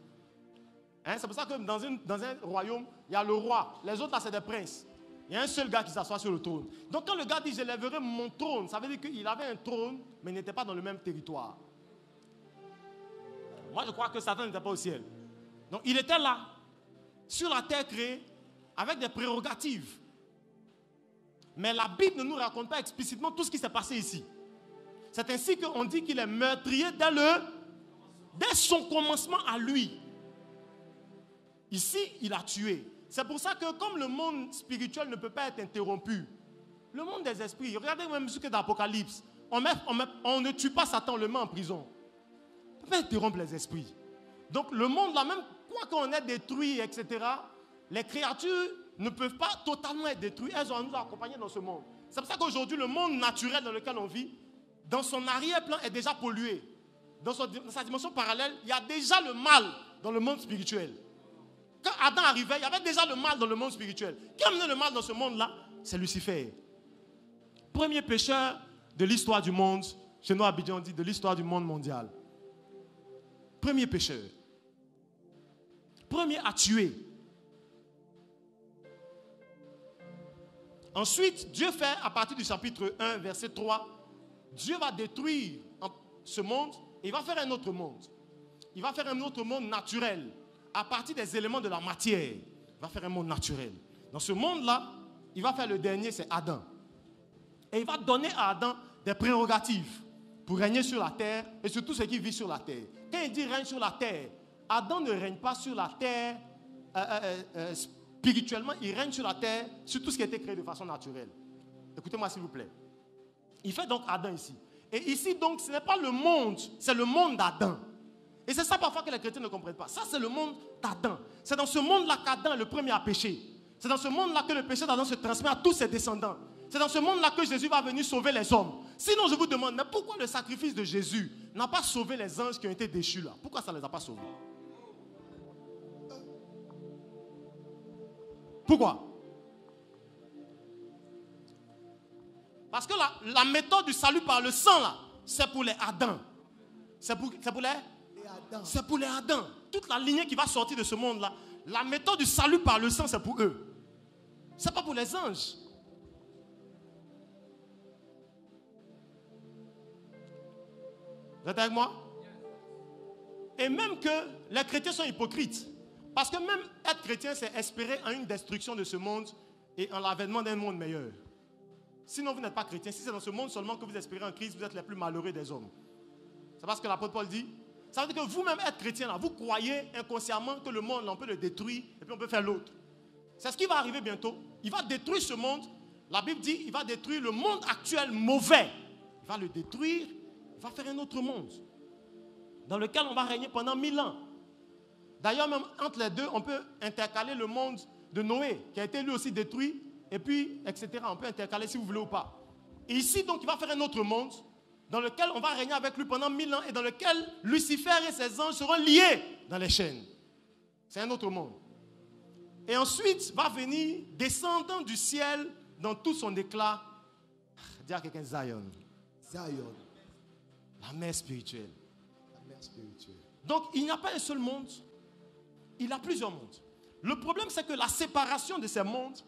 S4: Hein? C'est pour ça que dans un royaume, il y a le roi. Les autres, là, c'est des princes. Il y a un seul gars qui s'assoit sur le trône. Donc, quand le gars dit, je lèverai mon trône, ça veut dire qu'il avait un trône, mais il n'était pas dans le même territoire. Moi, je crois que Satan n'était pas au ciel. Donc, il était là, sur la terre créée, avec des prérogatives. Mais la Bible ne nous raconte pas explicitement tout ce qui s'est passé ici. C'est ainsi qu'on dit qu'il est meurtrier dès son commencement à lui. Ici, il a tué. C'est pour ça que comme le monde spirituel ne peut pas être interrompu, le monde des esprits, regardez même ce que dans l'Apocalypse, on ne tue pas Satan, on le met en prison. On ne peut pas interrompre les esprits. Donc le monde là, même quoi qu'on ait détruit, etc., les créatures ne peuvent pas totalement être détruites. Elles ont nous accompagner dans ce monde. C'est pour ça qu'aujourd'hui, le monde naturel dans lequel on vit, dans son arrière-plan est déjà pollué. Dans sa dimension parallèle, il y a déjà le mal dans le monde spirituel. Quand Adam arrivait, il y avait déjà le mal dans le monde spirituel. Qui a amené le mal dans ce monde-là? C'est Lucifer. Premier pécheur de l'histoire du monde. Chez nous, à Abidjan, on dit de l'histoire du monde mondial. Premier pécheur. Premier à tuer. Ensuite, Dieu fait, à partir du chapitre 1, verset 3, Dieu va détruire ce monde et il va faire un autre monde. Il va faire un autre monde naturel. À partir des éléments de la matière, il va faire un monde naturel. Dans ce monde-là, il va faire le dernier, c'est Adam. Et il va donner à Adam des prérogatives pour régner sur la terre et sur tout ce qui vit sur la terre. Quand il dit règne sur la terre, Adam ne règne pas sur la terre spirituellement, il règne sur la terre, sur tout ce qui a été créé de façon naturelle. Écoutez-moi s'il vous plaît. Il fait donc Adam ici. Et ici donc, ce n'est pas le monde, c'est le monde d'Adam. Et c'est ça parfois que les chrétiens ne comprennent pas. Ça, c'est le monde d'Adam. C'est dans ce monde-là qu'Adam est le premier à pécher. C'est dans ce monde-là que le péché d'Adam se transmet à tous ses descendants. C'est dans ce monde-là que Jésus va venir sauver les hommes. Sinon, je vous demande, mais pourquoi le sacrifice de Jésus n'a pas sauvé les anges qui ont été déchus là? Pourquoi ça ne les a pas sauvés? Pourquoi? Parce que la méthode du salut par le sang là, c'est pour les Adam. C'est pour les Adam. Toute la lignée qui va sortir de ce monde-là, la méthode du salut par le sang, c'est pour eux. Ce n'est pas pour les anges. Vous êtes avec moi? Et même que les chrétiens sont hypocrites. Parce que même être chrétien, c'est espérer en une destruction de ce monde et en l'avènement d'un monde meilleur. Sinon, vous n'êtes pas chrétien. Si c'est dans ce monde seulement que vous espérez en Christ, vous êtes les plus malheureux des hommes. C'est parce que l'apôtre Paul dit. Ça veut dire que vous-même, être chrétien, là, vous croyez inconsciemment que le monde, là, on peut le détruire et puis on peut faire l'autre. C'est ce qui va arriver bientôt. Il va détruire ce monde. La Bible dit il va détruire le monde actuel mauvais. Il va le détruire. Il va faire un autre monde dans lequel on va régner pendant 1000 ans. D'ailleurs, même entre les deux, on peut intercaler le monde de Noé, qui a été lui aussi détruit, et puis, etc. On peut intercaler si vous voulez ou pas. Et ici, donc, il va faire un autre monde dans lequel on va régner avec lui pendant 1000 ans et dans lequel Lucifer et ses anges seront liés dans les chaînes. C'est un autre monde. Et ensuite, va venir, descendant du ciel, dans tout son éclat, dire à quelqu'un Zion.
S3: Zion.
S4: La mère spirituelle.
S3: La mère spirituelle.
S4: Donc, il n'y a pas un seul monde. Il y a plusieurs mondes. Le problème, c'est que la séparation de ces mondes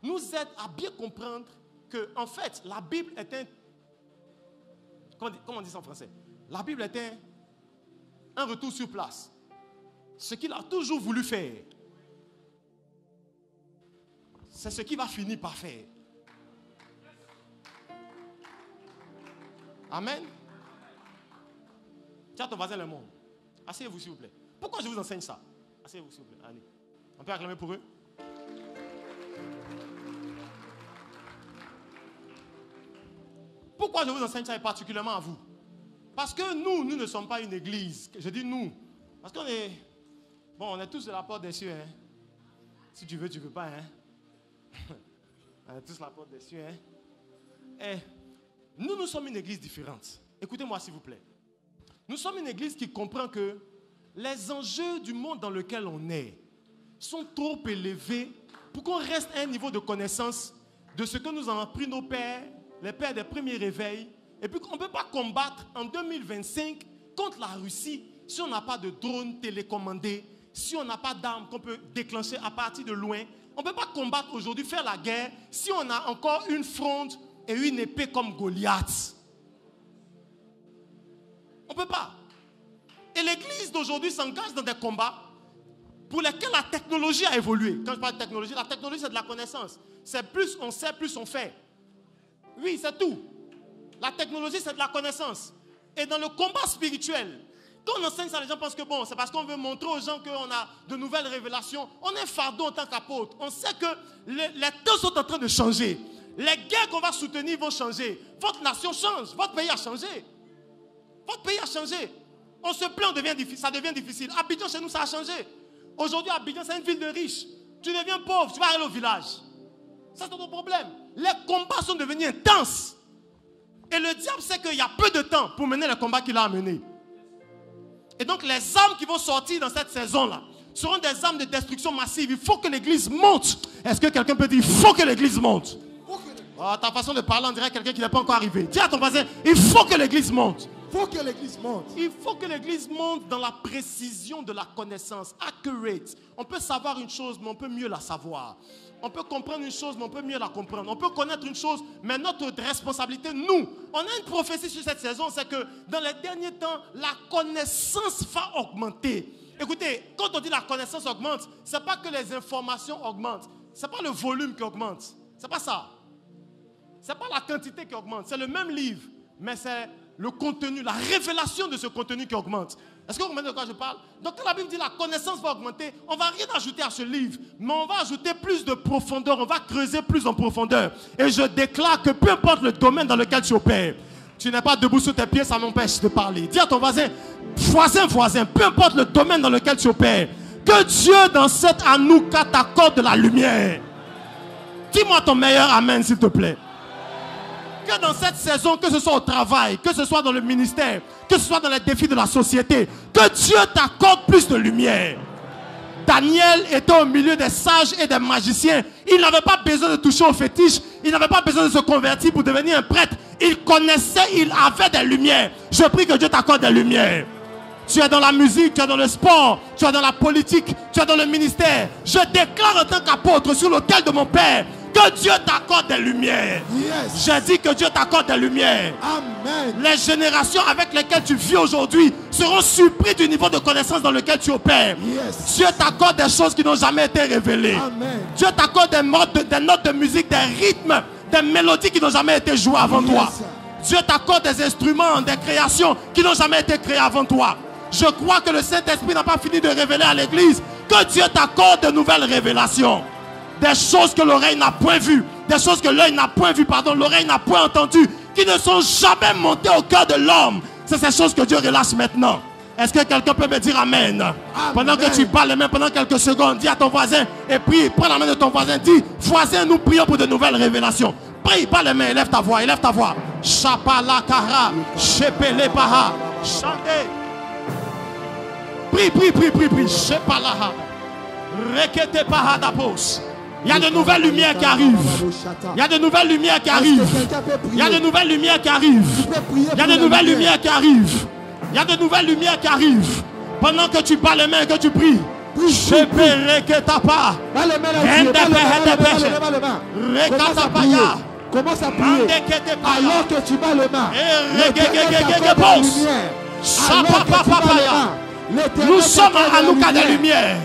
S4: nous aide à bien comprendre que, en fait, la Bible est un... Comment on dit ça en français? La Bible est un retour sur place. Ce qu'il a toujours voulu faire, c'est ce qu'il va finir par faire. Amen. Tiens ton voisin le monde. Asseyez-vous s'il vous plaît. Pourquoi je vous enseigne ça? Asseyez-vous s'il vous plaît. Allez. On peut acclamer pour eux? Pourquoi je vous enseigne ça et particulièrement à vous? Parce que nous ne sommes pas une église. Je dis nous. Parce qu'on est... Bon, on est tous de la porte des cieux. Hein? Si tu veux pas. Hein? On est tous de la porte des cieux. Hein? Et nous sommes une église différente. Écoutez-moi s'il vous plaît. Nous sommes une église qui comprend que les enjeux du monde dans lequel on est sont trop élevés pour qu'on reste à un niveau de connaissance de ce que nous ont appris nos pères, les pères des premiers réveils. Et puis on ne peut pas combattre en 2025 contre la Russie si on n'a pas de drone télécommandé, si on n'a pas d'armes qu'on peut déclencher à partir de loin. On ne peut pas combattre aujourd'hui, faire la guerre, si on a encore une fronde et une épée comme Goliath. On ne peut pas. Et l'église d'aujourd'hui s'engage dans des combats pour lesquels la technologie a évolué. Quand je parle de technologie, la technologie c'est de la connaissance. C'est plus on sait, plus on fait. Oui, c'est tout. La technologie c'est de la connaissance. Et dans le combat spirituel, quand on enseigne ça, les gens pensent que bon, c'est parce qu'on veut montrer aux gens qu'on a de nouvelles révélations. On est fardeau en tant qu'apôtre. On sait que les temps sont en train de changer. Les guerres qu'on va soutenir vont changer. Votre nation change. Votre pays a changé. Votre pays a changé. On se plaint, ça devient difficile. Abidjan, chez nous, ça a changé. Aujourd'hui, Abidjan, c'est une ville de riches. Tu deviens pauvre, tu vas aller au village. Ça, c'est ton problème. Les combats sont devenus intenses. Et le diable sait qu'il y a peu de temps pour mener le combat qu'il a à mener. Et donc, les armes qui vont sortir dans cette saison-là seront des armes de destruction massive. Il faut que l'église monte. Est-ce que quelqu'un peut dire, il faut que l'église monte? Oh, ta façon de parler, on dirait quelqu'un qui n'est pas encore arrivé. Dis à ton voisin, il faut que l'église monte.
S3: Il faut que l'église monte.
S4: Il faut que l'église monte dans la précision de la connaissance. Accurate. On peut savoir une chose, mais on peut mieux la savoir. On peut comprendre une chose, mais on peut mieux la comprendre. On peut connaître une chose, mais notre responsabilité, nous, on a une prophétie sur cette saison, c'est que dans les derniers temps, la connaissance va augmenter. Écoutez, quand on dit la connaissance augmente, ce n'est pas que les informations augmentent. Ce n'est pas le volume qui augmente. Ce n'est pas ça. Ce n'est pas la quantité qui augmente. C'est le même livre, mais c'est le contenu, la révélation de ce contenu qui augmente. Est-ce que vous comprenez de quoi je parle? Donc quand la Bible dit la connaissance va augmenter, on ne va rien ajouter à ce livre, mais on va ajouter plus de profondeur, on va creuser plus en profondeur. Et je déclare que peu importe le domaine dans lequel tu opères, tu n'es pas debout sur tes pieds, ça m'empêche de parler. Dis à ton voisin, voisin, peu importe le domaine dans lequel tu opères, que Dieu dans cette Hanouka t'accorde de la lumière. Dis-moi ton meilleur amen s'il te plaît. Que dans cette saison, que ce soit au travail, que ce soit dans le ministère, que ce soit dans les défis de la société, que Dieu t'accorde plus de lumière. Daniel était au milieu des sages et des magiciens. Il n'avait pas besoin de toucher au fétiche. Il n'avait pas besoin de se convertir pour devenir un prêtre. Il connaissait, il avait des lumières. Je prie que Dieu t'accorde des lumières. Tu es dans la musique, tu es dans le sport, tu es dans la politique, tu es dans le ministère. Je déclare en tant qu'apôtre sur l'autel de mon Père que Dieu t'accorde des lumières. Yes. J'ai dit que Dieu t'accorde des lumières.
S3: Amen.
S4: Les générations avec lesquelles tu vis aujourd'hui seront surpris du niveau de connaissance dans lequel tu opères.
S3: Yes.
S4: Dieu t'accorde des choses qui n'ont jamais été révélées.
S3: Amen.
S4: Dieu t'accorde des notes de musique, des rythmes, des mélodies qui n'ont jamais été jouées avant toi. Dieu t'accorde des instruments, des créations qui n'ont jamais été créées avant toi. Je crois que le Saint-Esprit n'a pas fini de révéler à l'église que Dieu t'accorde de nouvelles révélations. Des choses que l'oreille n'a point vues, des choses que l'œil n'a point vues, l'oreille n'a point entendues, qui ne sont jamais montées au cœur de l'homme. C'est ces choses que Dieu relâche maintenant. Est-ce que quelqu'un peut me dire amen? Amen. Pendant que tu parles les mains, pendant quelques secondes, dis à ton voisin et prie, prends la main de ton voisin, dis, voisin, nous prions pour de nouvelles révélations. Prie, pas les mains, élève ta voix, élève ta voix. Chapalakara, Chepelepaha, chantez. Prie, Chepalaha, Reketepaha dapos. Il y a de nouvelles lumières qui arrivent. Il y a de nouvelles lumières qui arrivent. Il y a de nouvelles lumières qui arrivent. Il y a de nouvelles lumières qui arrivent. Il y a de nouvelles lumières qui arrivent. Pendant que tu parles les mains, que tu pries. Je paierai que ta part.
S3: Commence à prier. Alors que tu bats les mains. Alors que tu bats les mains.
S4: Nous sommes à Hanouka des lumières.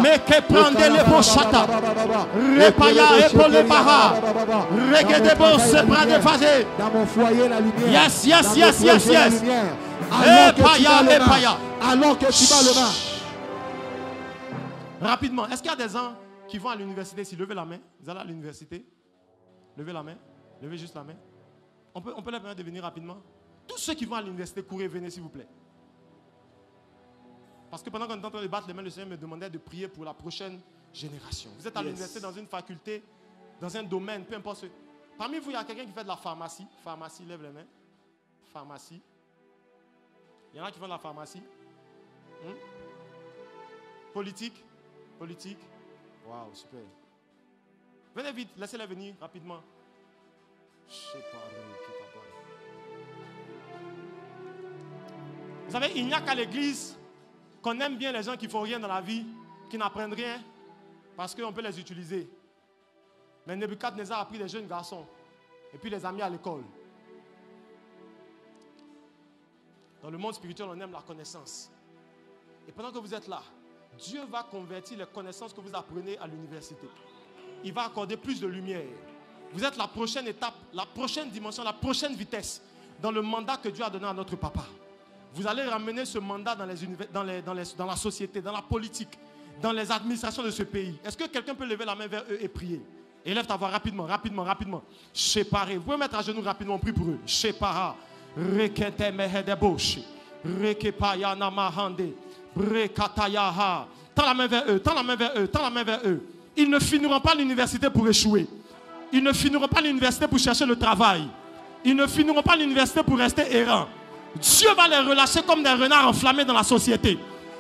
S4: Mais que prendez les beaux chata. Repaya et pour les paras. Regardez beaux se prendre phasé.
S3: Dans mon foyer, la lumière.
S4: Yes. Epaya.
S3: Alors que tu bats le main.
S4: Rapidement, est-ce qu'il y a des gens qui vont à l'université ici? Levez la main. Vous allez à l'université? Levez la main. Levez juste la main. On peut leur permettre de venir rapidement. Tous ceux qui vont à l'université, courez, venez s'il vous plaît. Parce que pendant qu'on est en train de battre les mains, le Seigneur me demandait de prier pour la prochaine génération. Vous êtes à l'université, dans une faculté, dans un domaine, peu importe. Parmi vous, il y a quelqu'un qui fait de la pharmacie. Pharmacie, lève les mains. Pharmacie. Il y en a qui font de la pharmacie. Politique. Politique. Waouh, super. Venez vite, laissez-les venir rapidement. Je sais pas. Vous savez, il n'y a qu'à l'église qu'on aime bien les gens qui ne font rien dans la vie, qui n'apprennent rien, parce qu'on peut les utiliser. Mais Nebuchadnezzar a pris des jeunes garçons et puis les a mis à l'école. Dans le monde spirituel, on aime la connaissance. Et pendant que vous êtes là, Dieu va convertir les connaissances que vous apprenez à l'université. Il va accorder plus de lumière. Vous êtes la prochaine étape, la prochaine dimension, la prochaine vitesse dans le mandat que Dieu a donné à notre papa. Vous allez ramener ce mandat dans la société, dans la politique, dans les administrations de ce pays. Est-ce que quelqu'un peut lever la main vers eux et prier? Élève ta voix rapidement, rapidement, rapidement. Shepare. Vous pouvez mettre à genoux rapidement, on prie pour eux. Shepara. Rekete mehedebosh. Rekepaya namahande. Brekatayaha. Tends la main vers eux, tends la main vers eux, tends la main vers eux. Ils ne finiront pas l'université pour échouer. Ils ne finiront pas l'université pour chercher le travail. Ils ne finiront pas l'université pour rester errants. Dieu va les relâcher comme des renards enflammés dans la société.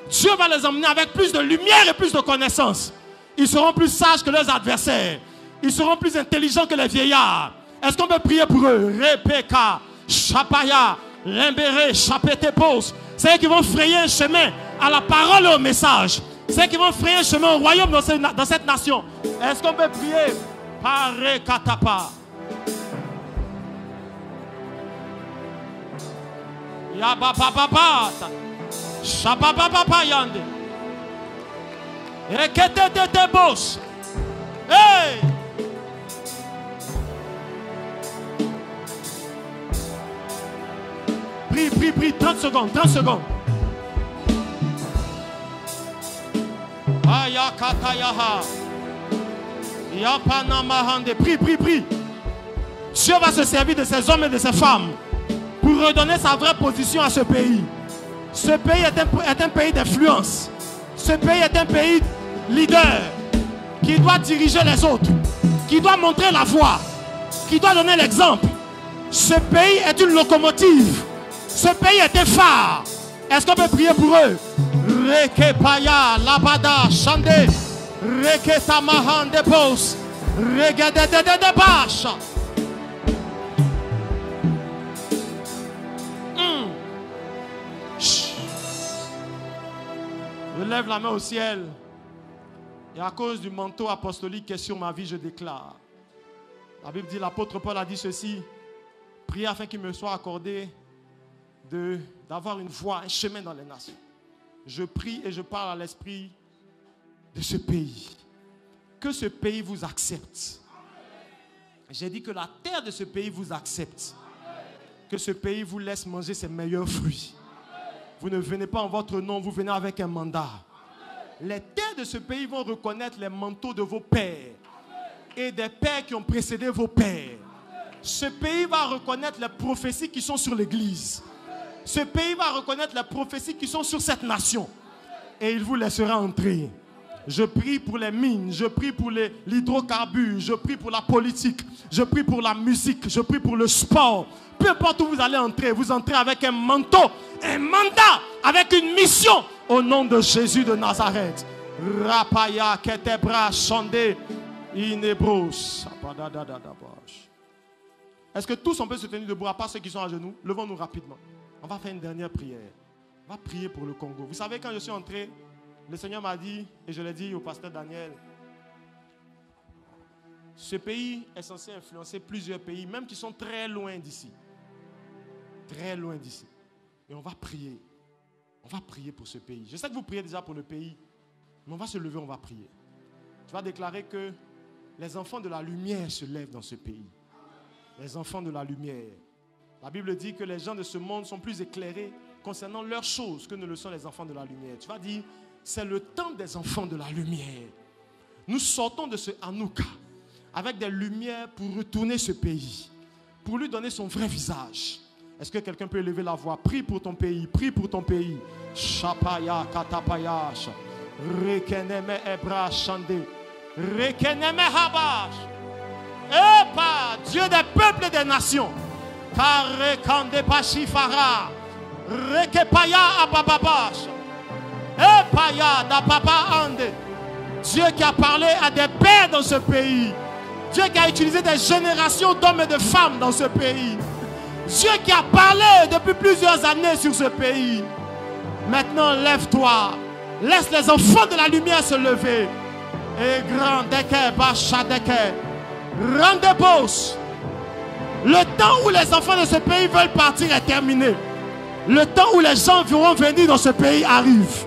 S4: Dieu va les emmener avec plus de lumière et plus de connaissances. Ils seront plus sages que leurs adversaires. Ils seront plus intelligents que les vieillards. Est-ce qu'on peut prier pour eux? Repeka, Chapaya, Limbere, Chapetepos. C'est eux qui vont frayer un chemin à la parole et au message. C'est eux qui vont frayer un chemin au royaume dans cette nation. Est-ce qu'on peut prier? Pare Katapa. Yababababa. Shabababa yande. Eketetebos. Hey! Prie, 30 secondes, 30 secondes. Ayakatayaha. Yapanamahande. Prie. Dieu va se servir de ces hommes et de ces femmes pour redonner sa vraie position à ce pays. Ce pays est un pays d'influence. Ce pays est un pays leader qui doit diriger les autres, qui doit montrer la voie, qui doit donner l'exemple. Ce pays est une locomotive. Ce pays est un phare. Est-ce qu'on peut prier pour eux? Rekepaya, Labada, Chande, Reketamahan, Depos, Regedede, Bacha. Je lève la main au ciel. Et à cause du manteau apostolique qui est sur ma vie, je déclare. La Bible dit, l'apôtre Paul a dit ceci: priez afin qu'il me soit accordé d'avoir une voie, un chemin dans les nations. Je prie et je parle à l'esprit de ce pays. Que ce pays vous accepte. J'ai dit que la terre de ce pays vous accepte. Que ce pays vous laisse manger ses meilleurs fruits. Vous ne venez pas en votre nom, vous venez avec un mandat. Les terres de ce pays vont reconnaître les manteaux de vos pères et des pères qui ont précédé vos pères. Ce pays va reconnaître les prophéties qui sont sur l'église. Ce pays va reconnaître les prophéties qui sont sur cette nation. Et il vous laissera entrer. Je prie pour les mines, je prie pour l'hydrocarbure, je prie pour la politique, je prie pour la musique, je prie pour le sport. Peu importe où vous allez entrer, vous entrez avec un manteau, un mandat, avec une mission au nom de Jésus de Nazareth. Rapaya ketebra shande inebros. Est-ce que tous on peut se tenir debout, à part ceux qui sont à genoux? Levons-nous rapidement. On va faire une dernière prière. On va prier pour le Congo. Vous savez, quand je suis entré, le Seigneur m'a dit, et je l'ai dit au pasteur Daniel, ce pays est censé influencer plusieurs pays, même qui sont très loin d'ici. Très loin d'ici. Et on va prier. On va prier pour ce pays. Je sais que vous priez déjà pour le pays, mais on va se lever, on va prier. Tu vas déclarer que les enfants de la lumière se lèvent dans ce pays. Les enfants de la lumière. La Bible dit que les gens de ce monde sont plus éclairés concernant leurs choses que ne le sont les enfants de la lumière. Tu vas dire, c'est le temps des enfants de la lumière. Nous sortons de ce Hanouka avec des lumières pour retourner ce pays. pour lui donner son vrai visage. Est-ce que quelqu'un peut élever la voix? Prie pour ton pays, prie pour ton pays. Shapaya katapayash. Rekeneme ebra shande. Rekeneme habash. Epa, Dieu des peuples et des nations. Karekande pashifara. Rekepaya abababash. Epaya da papa ande. Dieu qui a parlé à des pères dans ce pays. Dieu qui a utilisé des générations d'hommes et de femmes dans ce pays. Dieu qui a parlé depuis plusieurs années sur ce pays. Maintenant, lève-toi. Laisse les enfants de la lumière se lever. Et grand deke, bacha deke. Rendez-vous. Le temps où les enfants de ce pays veulent partir est terminé. Le temps où les gens vont venir dans ce pays arrive.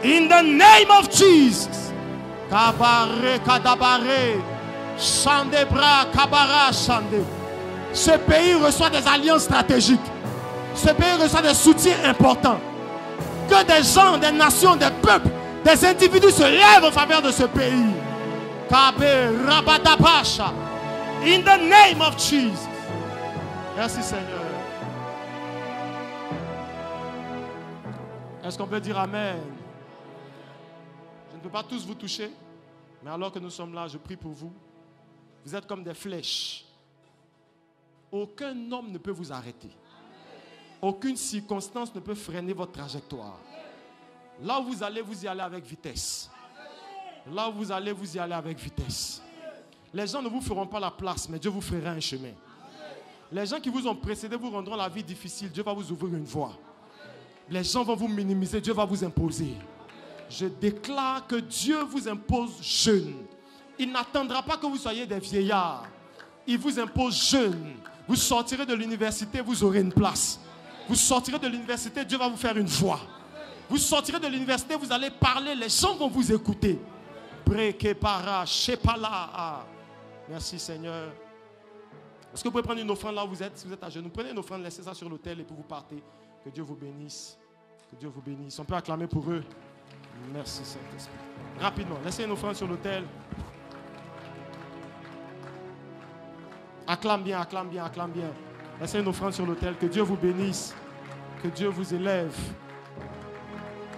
S4: In the name of Jesus. Kabare kadabare. Chandebra kabara chande. Ce pays reçoit des alliances stratégiques. Ce pays reçoit des soutiens importants. Que des gens, des nations, des peuples, des individus se lèvent en faveur de ce pays. Kabe rabadabasha. In the name of Jesus. Merci Seigneur. Est-ce qu'on peut dire Amen? Je ne peux pas tous vous toucher, mais alors que nous sommes là, je prie pour vous. Vous êtes comme des flèches. Aucun homme ne peut vous arrêter. Aucune circonstance ne peut freiner votre trajectoire. Là où vous y allez avec vitesse. Là où vous y allez avec vitesse. Les gens ne vous feront pas la place, mais Dieu vous fera un chemin. Les gens qui vous ont précédé vous rendront la vie difficile. Dieu va vous ouvrir une voie. Les gens vont vous minimiser. Dieu va vous imposer. Je déclare que Dieu vous impose jeune. Il n'attendra pas que vous soyez des vieillards. Il vous impose jeune. Vous sortirez de l'université, vous aurez une place. Vous sortirez de l'université, Dieu va vous faire une voix. Vous sortirez de l'université, vous allez parler, les gens vont vous écouter. Merci Seigneur. Est-ce que vous pouvez prendre une offrande là où vous êtes? Si vous êtes à genoux, prenez une offrande, laissez ça sur l'autel et puis vous partez. Que Dieu vous bénisse. Que Dieu vous bénisse. On peut acclamer pour eux. Merci Saint-Esprit. Rapidement, laissez une offrande sur l'autel. Acclame bien, acclame bien, acclame bien. Laissez une offrande sur l'autel. Que Dieu vous bénisse. Que Dieu vous élève.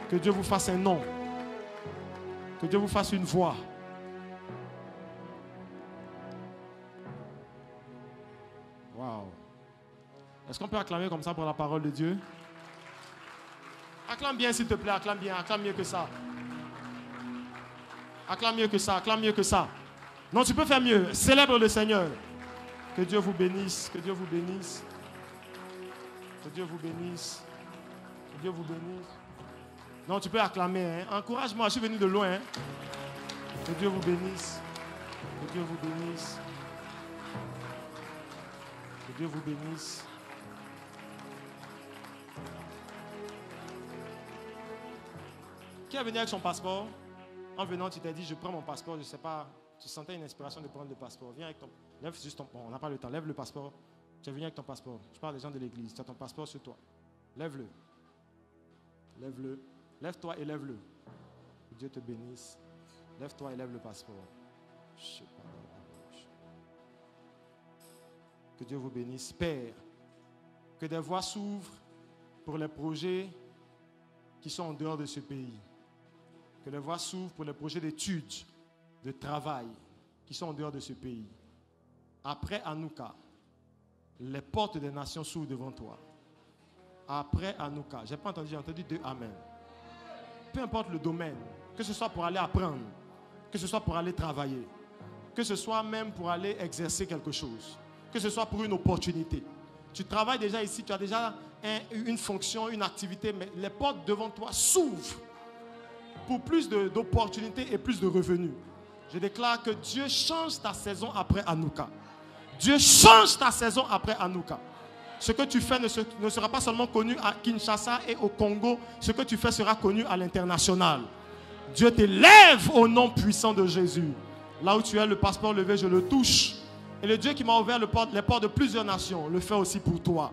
S4: Que Dieu vous fasse un nom. Que Dieu vous fasse une voix. Wow. Est-ce qu'on peut acclamer comme ça pour la parole de Dieu? Acclame bien s'il te plaît, acclame bien, acclame mieux que ça. Acclame mieux que ça, acclame mieux que ça. Non, tu peux faire mieux. Célèbre le Seigneur. Que Dieu vous bénisse, que Dieu vous bénisse. Que Dieu vous bénisse. Que Dieu vous bénisse. Non, tu peux acclamer. Hein. Encourage-moi, je suis venu de loin. Hein. Que Dieu vous bénisse. Que Dieu vous bénisse. Que Dieu vous bénisse. Qui est venu avec son passeport? En venant, tu t'es dit, je prends mon passeport, je ne sais pas. Tu sentais une inspiration de prendre le passeport. Viens avec ton... Lève juste ton... Bon, on n'a pas le temps. Lève le passeport. Tu es venu avec ton passeport. Je parle des gens de l'église. Tu as ton passeport sur toi. Lève-le. Lève-le. Lève-toi et lève-le. Que Dieu te bénisse. Lève-toi et lève le passeport. Que Dieu vous bénisse. Père, que des voies s'ouvrent pour les projets qui sont en dehors de ce pays. Que les voies s'ouvrent pour les projets d'études, de travail qui sont en dehors de ce pays. Après Hanouka, les portes des nations s'ouvrent devant toi. Après Hanouka, je n'ai pas entendu, j'ai entendu deux amen. Peu importe le domaine, que ce soit pour aller apprendre, que ce soit pour aller travailler, que ce soit même pour aller exercer quelque chose, que ce soit pour une opportunité. Tu travailles déjà ici, tu as déjà une fonction, une activité, mais les portes devant toi s'ouvrent pour plus d'opportunités et plus de revenus. Je déclare que Dieu change ta saison après Hanouka. Dieu change ta saison après Hanouka. Ce que tu fais ne sera pas seulement connu à Kinshasa et au Congo. Ce que tu fais sera connu à l'international. Dieu t'élève au nom puissant de Jésus. Là où tu es, le passeport levé, je le touche. Et le Dieu qui m'a ouvert les portes de plusieurs nations le fait aussi pour toi.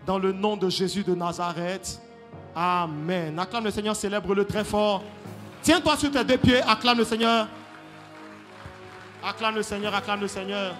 S4: Dans le nom de Jésus de Nazareth. Amen. Acclame le Seigneur, célèbre-le très fort. Tiens-toi sur tes deux pieds, acclame le Seigneur. Acclame le Seigneur, acclame le Seigneur.